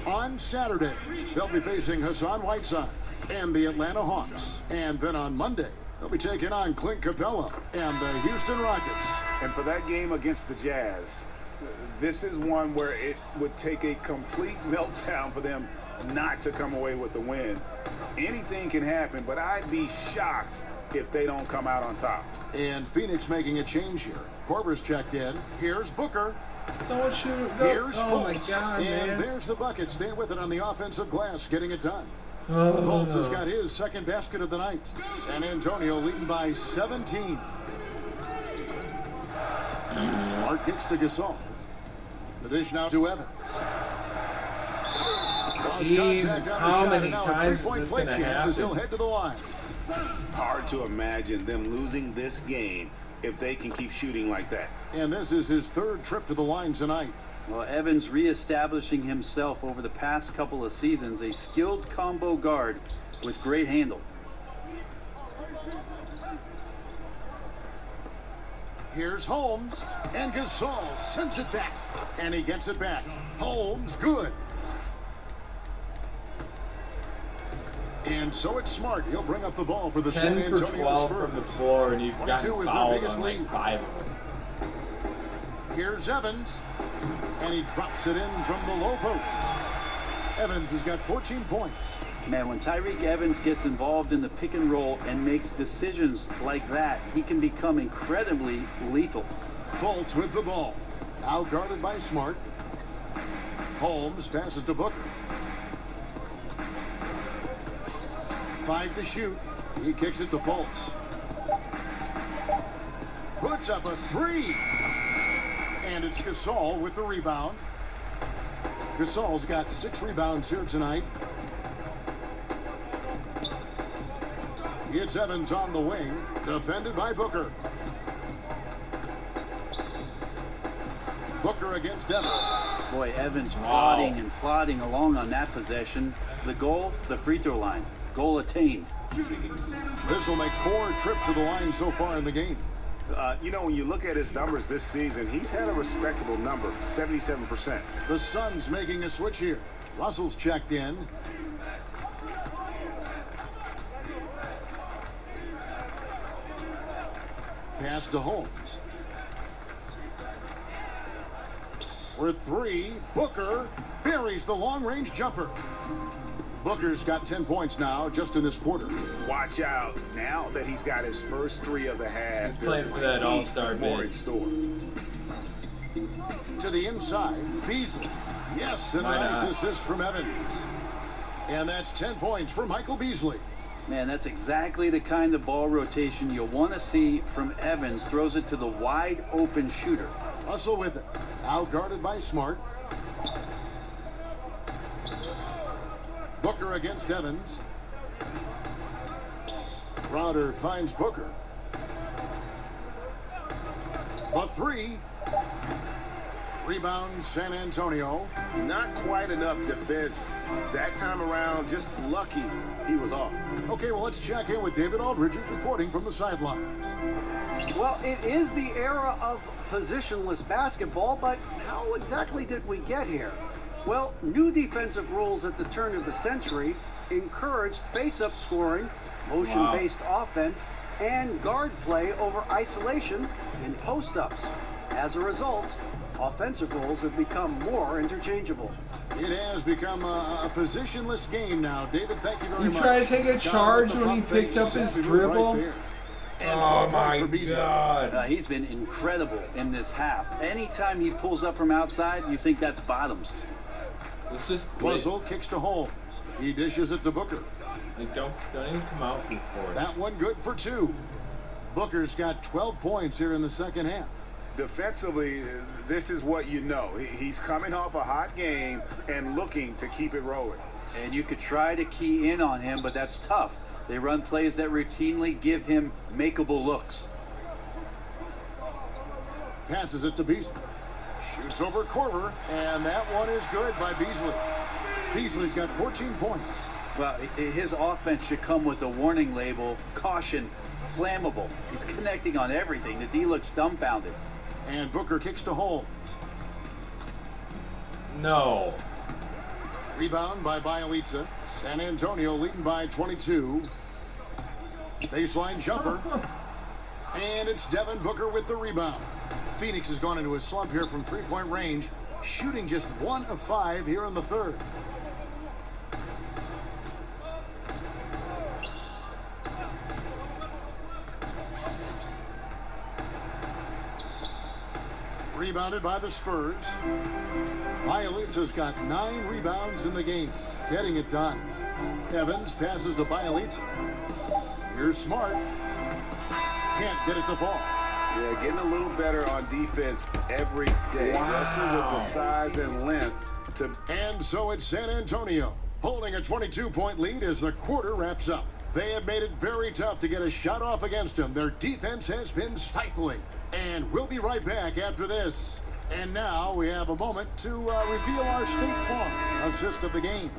On Saturday, they'll be facing Hassan Whiteside and the Atlanta Hawks. And then on Monday, they'll be taking on Clint Capella and the Houston Rockets. And for that game against the Jazz, this is one where it would take a complete meltdown for them not to come away with the win. Anything can happen, but I'd be shocked if they don't come out on top. And Phoenix making a change here. Korver's checked in. Here's Booker. Don't shoot. Here's Oh my Fultz. God, and man. there's the bucket. Staying with it on the offensive glass, getting it done. Fultz has got his second basket of the night. San Antonio leading by 17. Smart kicks to Gasol. The dish now to Evans. Jeez, how many times is this going to happen? He'll head to the line. It's hard to imagine them losing this game if they can keep shooting like that. And this is his 3rd trip to the line tonight. Well, Evans reestablishing himself over the past couple of seasons, a skilled combo guard with great handle. Here's Holmes, and Gasol sends it back, and he gets it back. Holmes, good. And so it's Smart. He'll bring up the ball for the San 10 Antonio for 12 Spurs. from the floor, and you've 22 gotten is their fouled biggest on like lead. 5 of them. Here's Evans, and he drops it in from the low post. Evans has got 14 points. Man, when Tyreek Evans gets involved in the pick and roll and makes decisions like that, he can become incredibly lethal. Fultz with the ball. Now guarded by Smart. Holmes passes to Booker. 5 to shoot. He kicks it to Fultz. Puts up a 3. And it's Gasol with the rebound. Gasol's got 6 rebounds here tonight. It's Evans on the wing, defended by Booker. Booker against Evans. Boy, Evans plodding along on that possession. The goal, the free throw line. Goal attained. This will make 4 trips to the line so far in the game. You know, when you look at his numbers this season, he's had a respectable number, 77%. The Suns making a switch here. Russell's checked in. Pass to Holmes. For 3, Booker buries the long-range jumper. Booker's got 10 points now just in this quarter. Watch out now that he's got his first 3 of the half. He's playing for that all-star more bid. in store. To the inside, Beasley. Yes, and a Why nice not? assist from Evans. And that's 10 points for Michael Beasley. Man, that's exactly the kind of ball rotation you'll want to see from Evans. Throws it to the wide open shooter. Russell with it. Out guarded by Smart. Booker against Evans. Crowder finds Booker. The three. Rebound, San Antonio. Not quite enough defense that time around. Just lucky he was off. Okay, well, let's check in with David Aldridge, who's reporting from the sidelines. Well, it is the era of positionless basketball, but how exactly did we get here? Well, new defensive rules at the turn of the century encouraged face-up scoring, motion-based offense, and guard play over isolation and post-ups. As a result, offensive roles have become more interchangeable. It has become a positionless game now. David, thank you very much. You try to take a charge when he picked up his dribble? Oh my God. He's been incredible in this half. Anytime he pulls up from outside, you think that's bottoms. Let's just quit. Russell kicks to Holmes. He dishes it to Booker. Like, don't even come out for four. That one good for two. Booker's got 12 points here in the second half. Defensively, this is what you know. He's coming off a hot game and looking to keep it rolling. And you could try to key in on him, but that's tough. They run plays that routinely give him makeable looks. Passes it to Beasley. Shoots over Korver, and that one is good by Beasley. Beasley's got 14 points. Well, his offense should come with a warning label, caution, flammable. He's connecting on everything. The D looks dumbfounded. And Booker kicks to Holmes. No. Rebound by Bielitsa. San Antonio leading by 22. Baseline jumper. And it's Devin Booker with the rebound. Phoenix has gone into a slump here from three-point range, shooting just 1 of 5 here in the third. Rebounded by the Spurs. Bielitsa's got 9 rebounds in the game, getting it done. Evans passes to Bielitsa. Here's Smart. Can't get it to fall. Yeah, getting a little better on defense every day. Wow. Russell with the size and length to... And so it's San Antonio holding a 22-point lead as the quarter wraps up. They have made it very tough to get a shot off against them. Their defense has been stifling. And we'll be right back after this. And now we have a moment to reveal our State Farm assist of the game.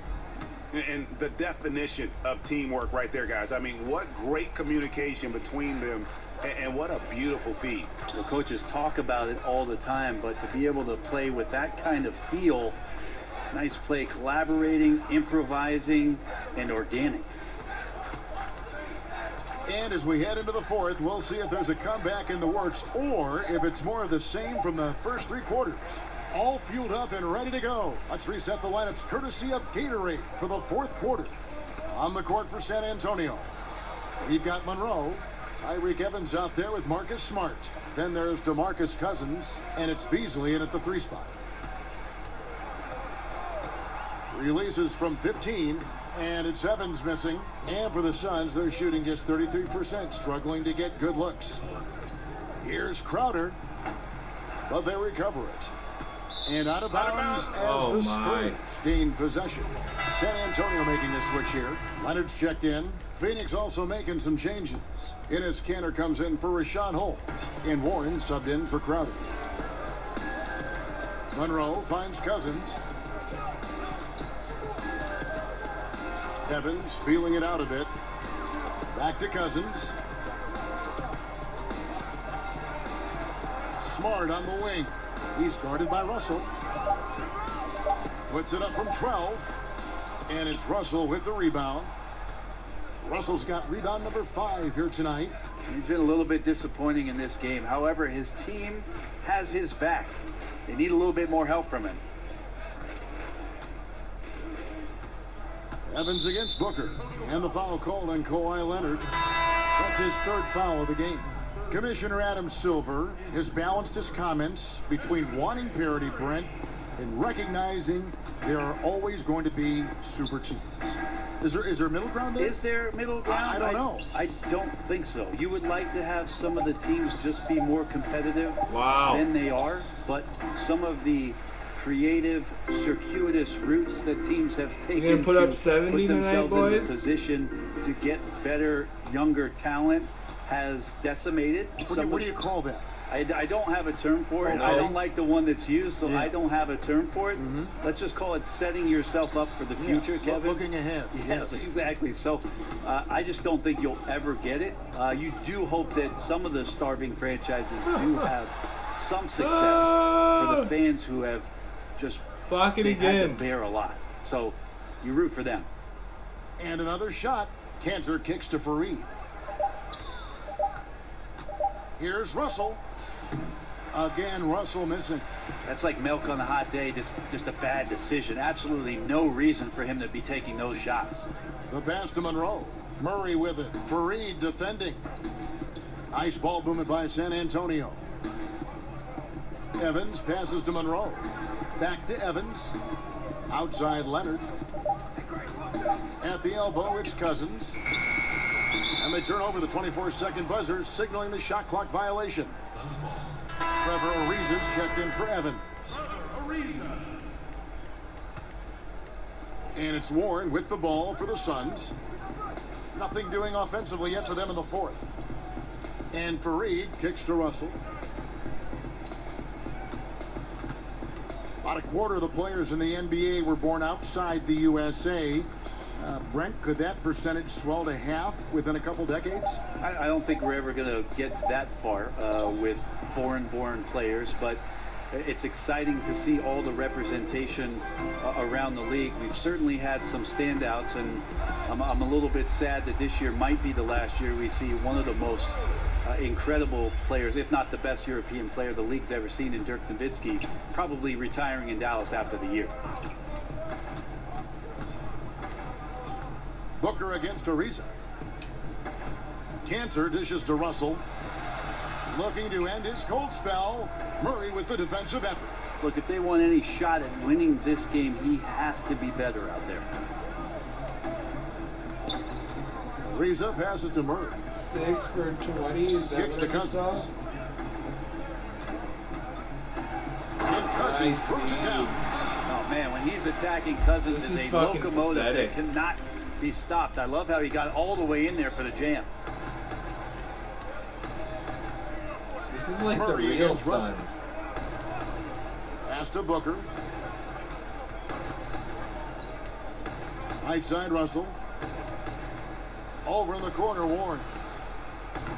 And the definition of teamwork right there, guys. I mean, what great communication between them, and what a beautiful feed. The coaches talk about it all the time, but to be able to play with that kind of feel, nice play, collaborating, improvising, and organic. And as we head into the fourth, we'll see if there's a comeback in the works or if it's more of the same from the first 3 quarters. All fueled up and ready to go. Let's reset the lineups courtesy of Gatorade for the fourth quarter. On the court for San Antonio, we've got Monroe. Tyreek Evans out there with Marcus Smart. Then there's DeMarcus Cousins, and it's Beasley in at the 3 spot. Releases from 15, and it's Evans missing. And for the Suns, they're shooting just 33%, struggling to get good looks. Here's Crowder, but they recover it. And out of bounds as the Spurs gain possession. San Antonio making the switch here. Leonard's checked in. Phoenix also making some changes. Enes Kanter comes in for Rashawn Holmes. And Warren subbed in for Crowder. Monroe finds Cousins. Evans feeling it out a bit. Back to Cousins. Smart on the wing. He's guarded by Russell. Puts it up from 12. And it's Russell with the rebound. Russell's got rebound number 5 here tonight. He's been a little bit disappointing in this game. However, his team has his back. They need a little bit more help from him. Evans against Booker. And the foul called on Kawhi Leonard. That's his 3rd foul of the game. Commissioner Adam Silver has balanced his comments between wanting parity, Brent, and recognizing there are always going to be super teams. Is there middle ground there? Is there middle ground? I don't know. I don't think so. You would like to have some of the teams just be more competitive than they are, but some of the creative, circuitous routes that teams have taken put up 70 put tonight, themselves boys? in a position to get better, younger talent has decimated. What do you call that? I don't have a term for it. no. I don't like the one that's used, so I don't have a term for it. Let's just call it setting yourself up for the future, Kevin. Looking ahead. Yes, exactly. So I just don't think you'll ever get it. You do hope that some of the starving franchises do have some success for the fans who have just Block it they've had again. to bear a lot. So you root for them. And another shot. Cantor kicks to Fareed. Here's Russell. Again, Russell missing. That's like milk on a hot day, just a bad decision. Absolutely no reason for him to be taking those shots. The pass to Monroe. Murray with it. Fareed defending. Nice ball movement by San Antonio. Evans passes to Monroe. Back to Evans. Outside Leonard. At the elbow, it's Cousins. And they turn over the 24-second buzzer, signaling the shot clock violation. Trevor Ariza's checked in for Evans. And it's Warren with the ball for the Suns. Nothing doing offensively yet for them in the fourth. And Fareed kicks to Russell. About a quarter of the players in the NBA were born outside the USA. Brent, could that percentage swell to half within a couple decades? I don't think we're ever going to get that far with foreign-born players, but it's exciting to see all the representation around the league. We've certainly had some standouts, and I'm a little bit sad that this year might be the last year we see one of the most incredible players, if not the best European player the league's ever seen in Dirk Nowitzki, probably retiring in Dallas after the year. Booker against Ariza. Cantor dishes to Russell. Looking to end his cold spell. Murray with the defensive effort. Look, if they want any shot at winning this game, he has to be better out there. Ariza passes to Murray. 6 for 20. Is that Kicks to what I saw? Cousins. And Cousins throws it down. Oh, man, when he's attacking Cousins, This is is a fucking locomotive pathetic. that cannot be stopped. I love how he got all the way in there for the jam. This is like the Murray real against Russell. Suns. Pass to Booker. Right side Russell. Over in the corner, Warren.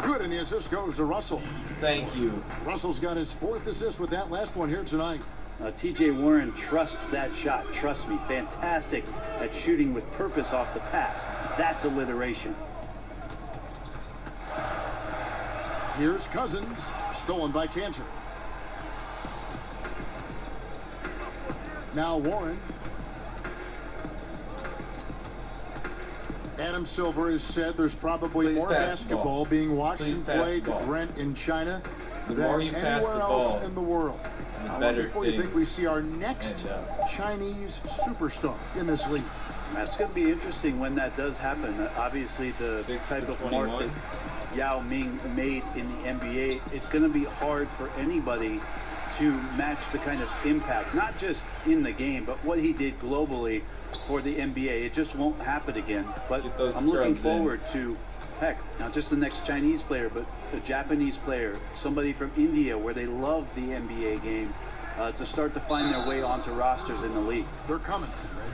Good, and the assist goes to Russell. Thank you. Russell's got his 4th assist with that last one here tonight. T.J. Warren trusts that shot. Trust me. Fantastic at shooting with purpose off the pass. That's alliteration. Here's Cousins, stolen by Cantor. Now Warren. Adam Silver has said there's probably Please more pass the basketball ball. being watched Please and pass the played, ball. Brent, in China The than more you pass anywhere the else ball, in the world. the How long better before you think we things see our next end up. Chinese superstar in this league? That's going to be interesting when that does happen. Obviously, the 6 type for of mark 21. that Yao Ming made in the NBA, it's going to be hard for anybody to match the kind of impact, not just in the game, but what he did globally for the NBA. It just won't happen again. But Get those I'm looking scrubs in. forward to, heck, not just the next Chinese player, but a Japanese player, somebody from India where they love the NBA game, to start to find their way onto rosters in the league. They're coming.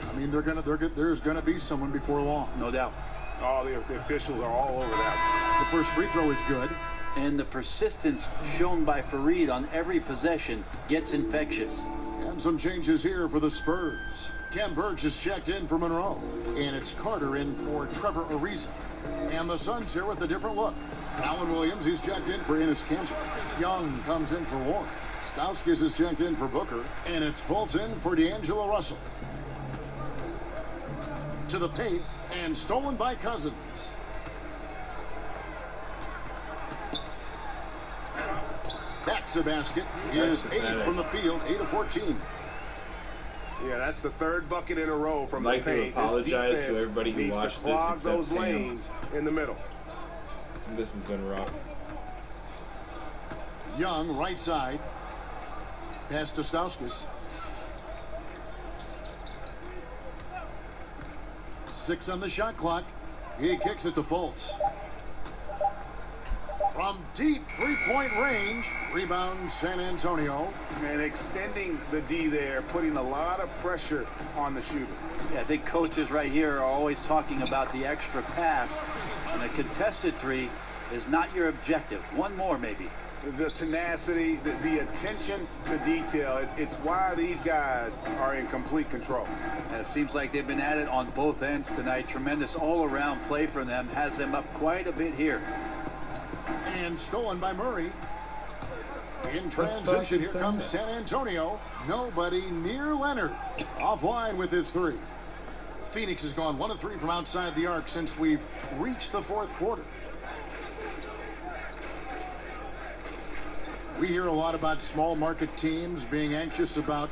I mean, there's gonna be someone before long. No doubt. Oh, the officials are all over that. The first free throw is good. And the persistence shown by Fareed on every possession gets infectious. And some changes here for the Spurs. Ken Burge is checked in for Monroe. And it's Carter in for Trevor Ariza. And the Suns here with a different look. Alan Williams, he's checked in for Enes Kanter. Young comes in for Warren. Stauskas is checked in for Booker. And it's Fulton for D'Angelo Russell. To the paint, and stolen by Cousins. That's a basket. He is 8 from the field, 8 of 14. Yeah, that's the 3rd bucket in a row from I'd like the to paint. apologize This to defense everybody who needs watched to this clog except those Tam. lanes in the middle. This has been rough. Young, right side. Pass to Stauskas. 6 on the shot clock. He kicks it to Fultz. From deep three-point range, rebound San Antonio. And extending the D there, putting a lot of pressure on the shooter. Yeah, I think coaches right here are always talking about the extra pass, and a contested three is not your objective. One more, maybe. The tenacity, the attention to detail, it's why these guys are in complete control. And it seems like they've been at it on both ends tonight. Tremendous all-around play from them. Has them up quite a bit here. And stolen by Murray. In transition, here comes San Antonio. Nobody near Leonard. Offline with his three. Phoenix has gone 1 of 3 from outside the arc since we've reached the fourth quarter. We hear a lot about small market teams being anxious about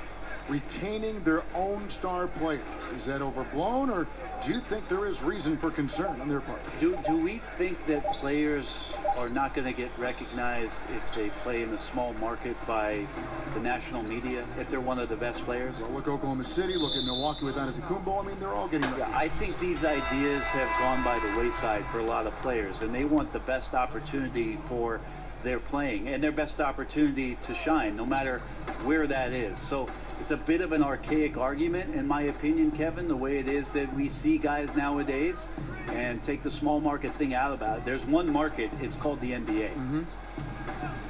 retaining their own star players. Is that overblown, or do you think there is reason for concern on their part? Do we think that players are not going to get recognized if they play in a small market by the national media, if they're one of the best players? Well, look Oklahoma City, look at Milwaukee with Antetokounmpo. I mean, they're all getting recognized. Yeah, I think these ideas have gone by the wayside for a lot of players, and they want the best opportunity for their playing and their best opportunity to shine, no matter where that is. So it's a bit of an archaic argument, in my opinion, Kevin, the way it is that we see guys nowadays, and take the small market thing out about it. There's one market, it's called the NBA.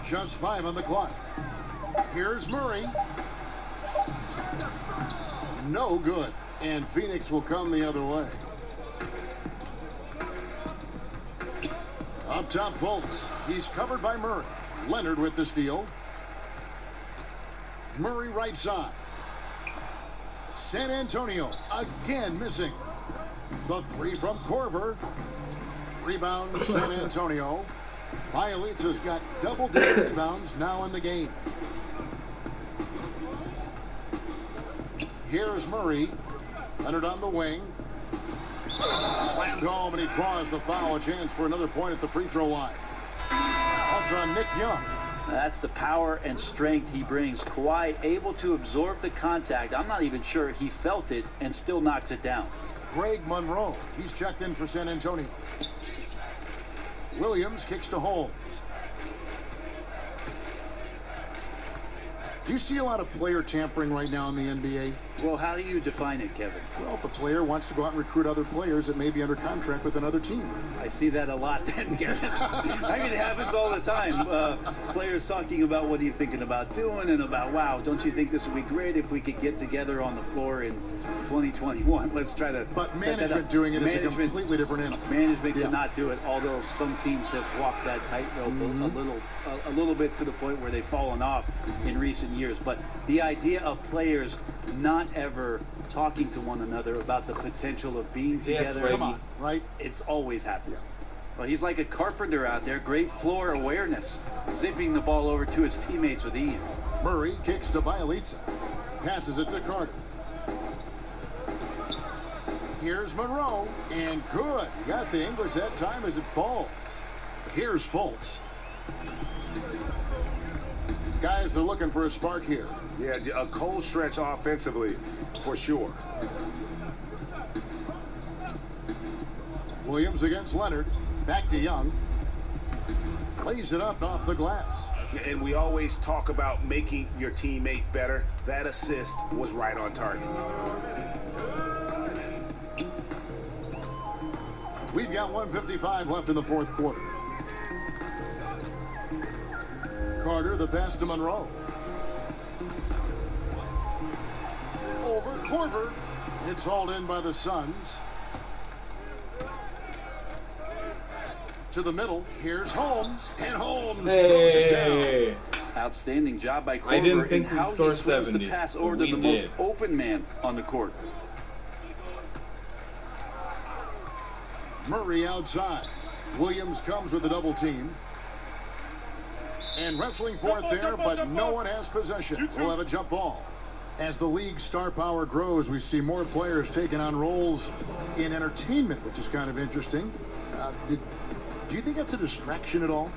Just 5 on the clock. Here's Murray. No good. And Phoenix will come the other way. Up top, Fultz. He's covered by Murray. Leonard with the steal. Murray right side. San Antonio again missing. The three from Korver. Rebound San Antonio. Bielitsa's got double-digit rebounds now in the game. Here's Murray. Leonard on the wing. Slammed home, and he draws the foul. A chance for another point at the free throw line. That's on Nick Young. That's the power and strength he brings. Kawhi able to absorb the contact. I'm not even sure he felt it and still knocks it down. Greg Monroe. He's checked in for San Antonio. Williams kicks to Holmes. Do you see a lot of player tampering right now in the NBA? Well, how do you define it, Kevin? Well, if a player wants to go out and recruit other players that may be under contract with another team. I see that a lot then, Kevin. I mean, it happens all the time. Players talking about what are you thinking about doing, and about, wow, don't you think this would be great if we could get together on the floor in 2021? Let's try to. But management doing it is a completely different animal. Management cannot do it, although some teams have walked that tightrope a little bit to the point where they've fallen off in recent years. But the idea of players not ever talking to one another about the potential of being together. Come on, right? It's always happened. Well, he's like a carpenter out there. Great floor awareness. Zipping the ball over to his teammates with ease. Murray kicks to Bielitsa. Passes it to Carter. Here's Monroe. And good. He got the English that time as it falls. Here's Fultz. Guys are looking for a spark here. Yeah, a cold stretch offensively, for sure. Williams against Leonard. Back to Young. Lays it up off the glass. And we always talk about making your teammate better. That assist was right on target. We've got 1:55 left in the fourth quarter. Carter, the pass to Monroe. Over Korver. It's hauled in by the Suns. To the middle. Here's Holmes. And Holmes throws it down. Outstanding job by Korver. I didn't think and we'd how score he swings 70. the pass over but to the we most did. open man on the court. Murray outside. Williams comes with a double team. And wrestling for it there, but no one has possession. We'll have a jump ball. As the league's star power grows, we see more players taking on roles in entertainment, which is kind of interesting. Do you think that's a distraction at all?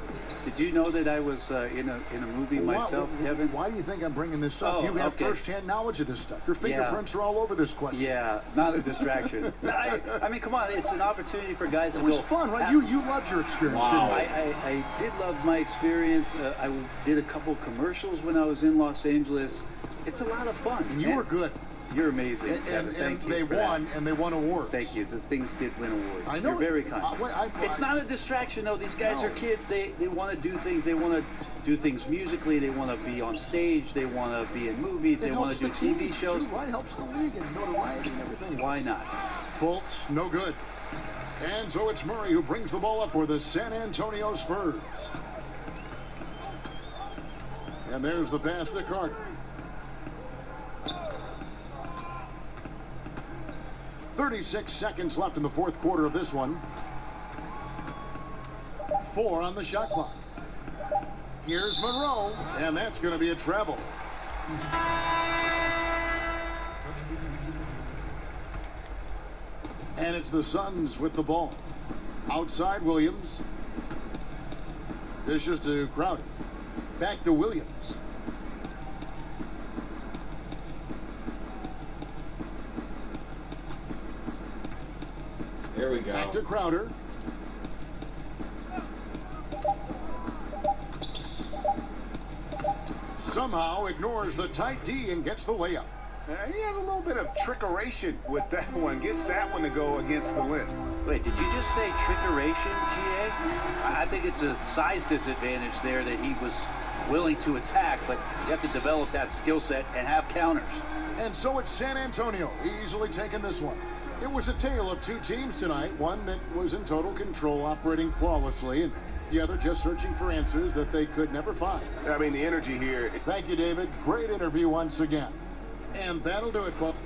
Did you know that I was in a movie myself, Kevin? Why do you think I'm bringing this up? You have firsthand knowledge of this stuff. Your fingerprints are all over this question. Yeah, not a distraction. I mean, come on, it's an opportunity for guys to go. It was fun, right? You loved your experience, didn't you? I did love my experience. I did a couple commercials when I was in Los Angeles. It's a lot of fun. And you were good. You're amazing, Kevin. Thank you. They won, and they won awards. Thank you. The things did win awards. I know. You're very kind. It's not a distraction, though. These guys are kids. They want to do things. They want to do things musically. They want to be on stage. They want to be in movies. They want to do TV shows. Why helps the league and notoriety and everything? Why not? Fultz, no good. And so it's Murray who brings the ball up for the San Antonio Spurs. And there's the pass to Carter. 36 seconds left in the fourth quarter of this one. 4 on the shot clock. Here's Monroe, and that's going to be a treble. And it's the Suns with the ball. Outside Williams. Dishes to Crowder. Back to Williams. There we go. Back to Crowder. Somehow ignores the tight D and gets the layup. He has a little bit of trickeration with that one. Gets that one to go against the wind. Wait, did you just say trickeration, GA? I think it's a size disadvantage there that he was willing to attack, but you have to develop that skill set and have counters. And so it's San Antonio easily taking this one. It was a tale of two teams tonight, one that was in total control, operating flawlessly, and the other just searching for answers that they could never find. I mean, the energy here. Thank you, David. Great interview once again. And that'll do it, folks.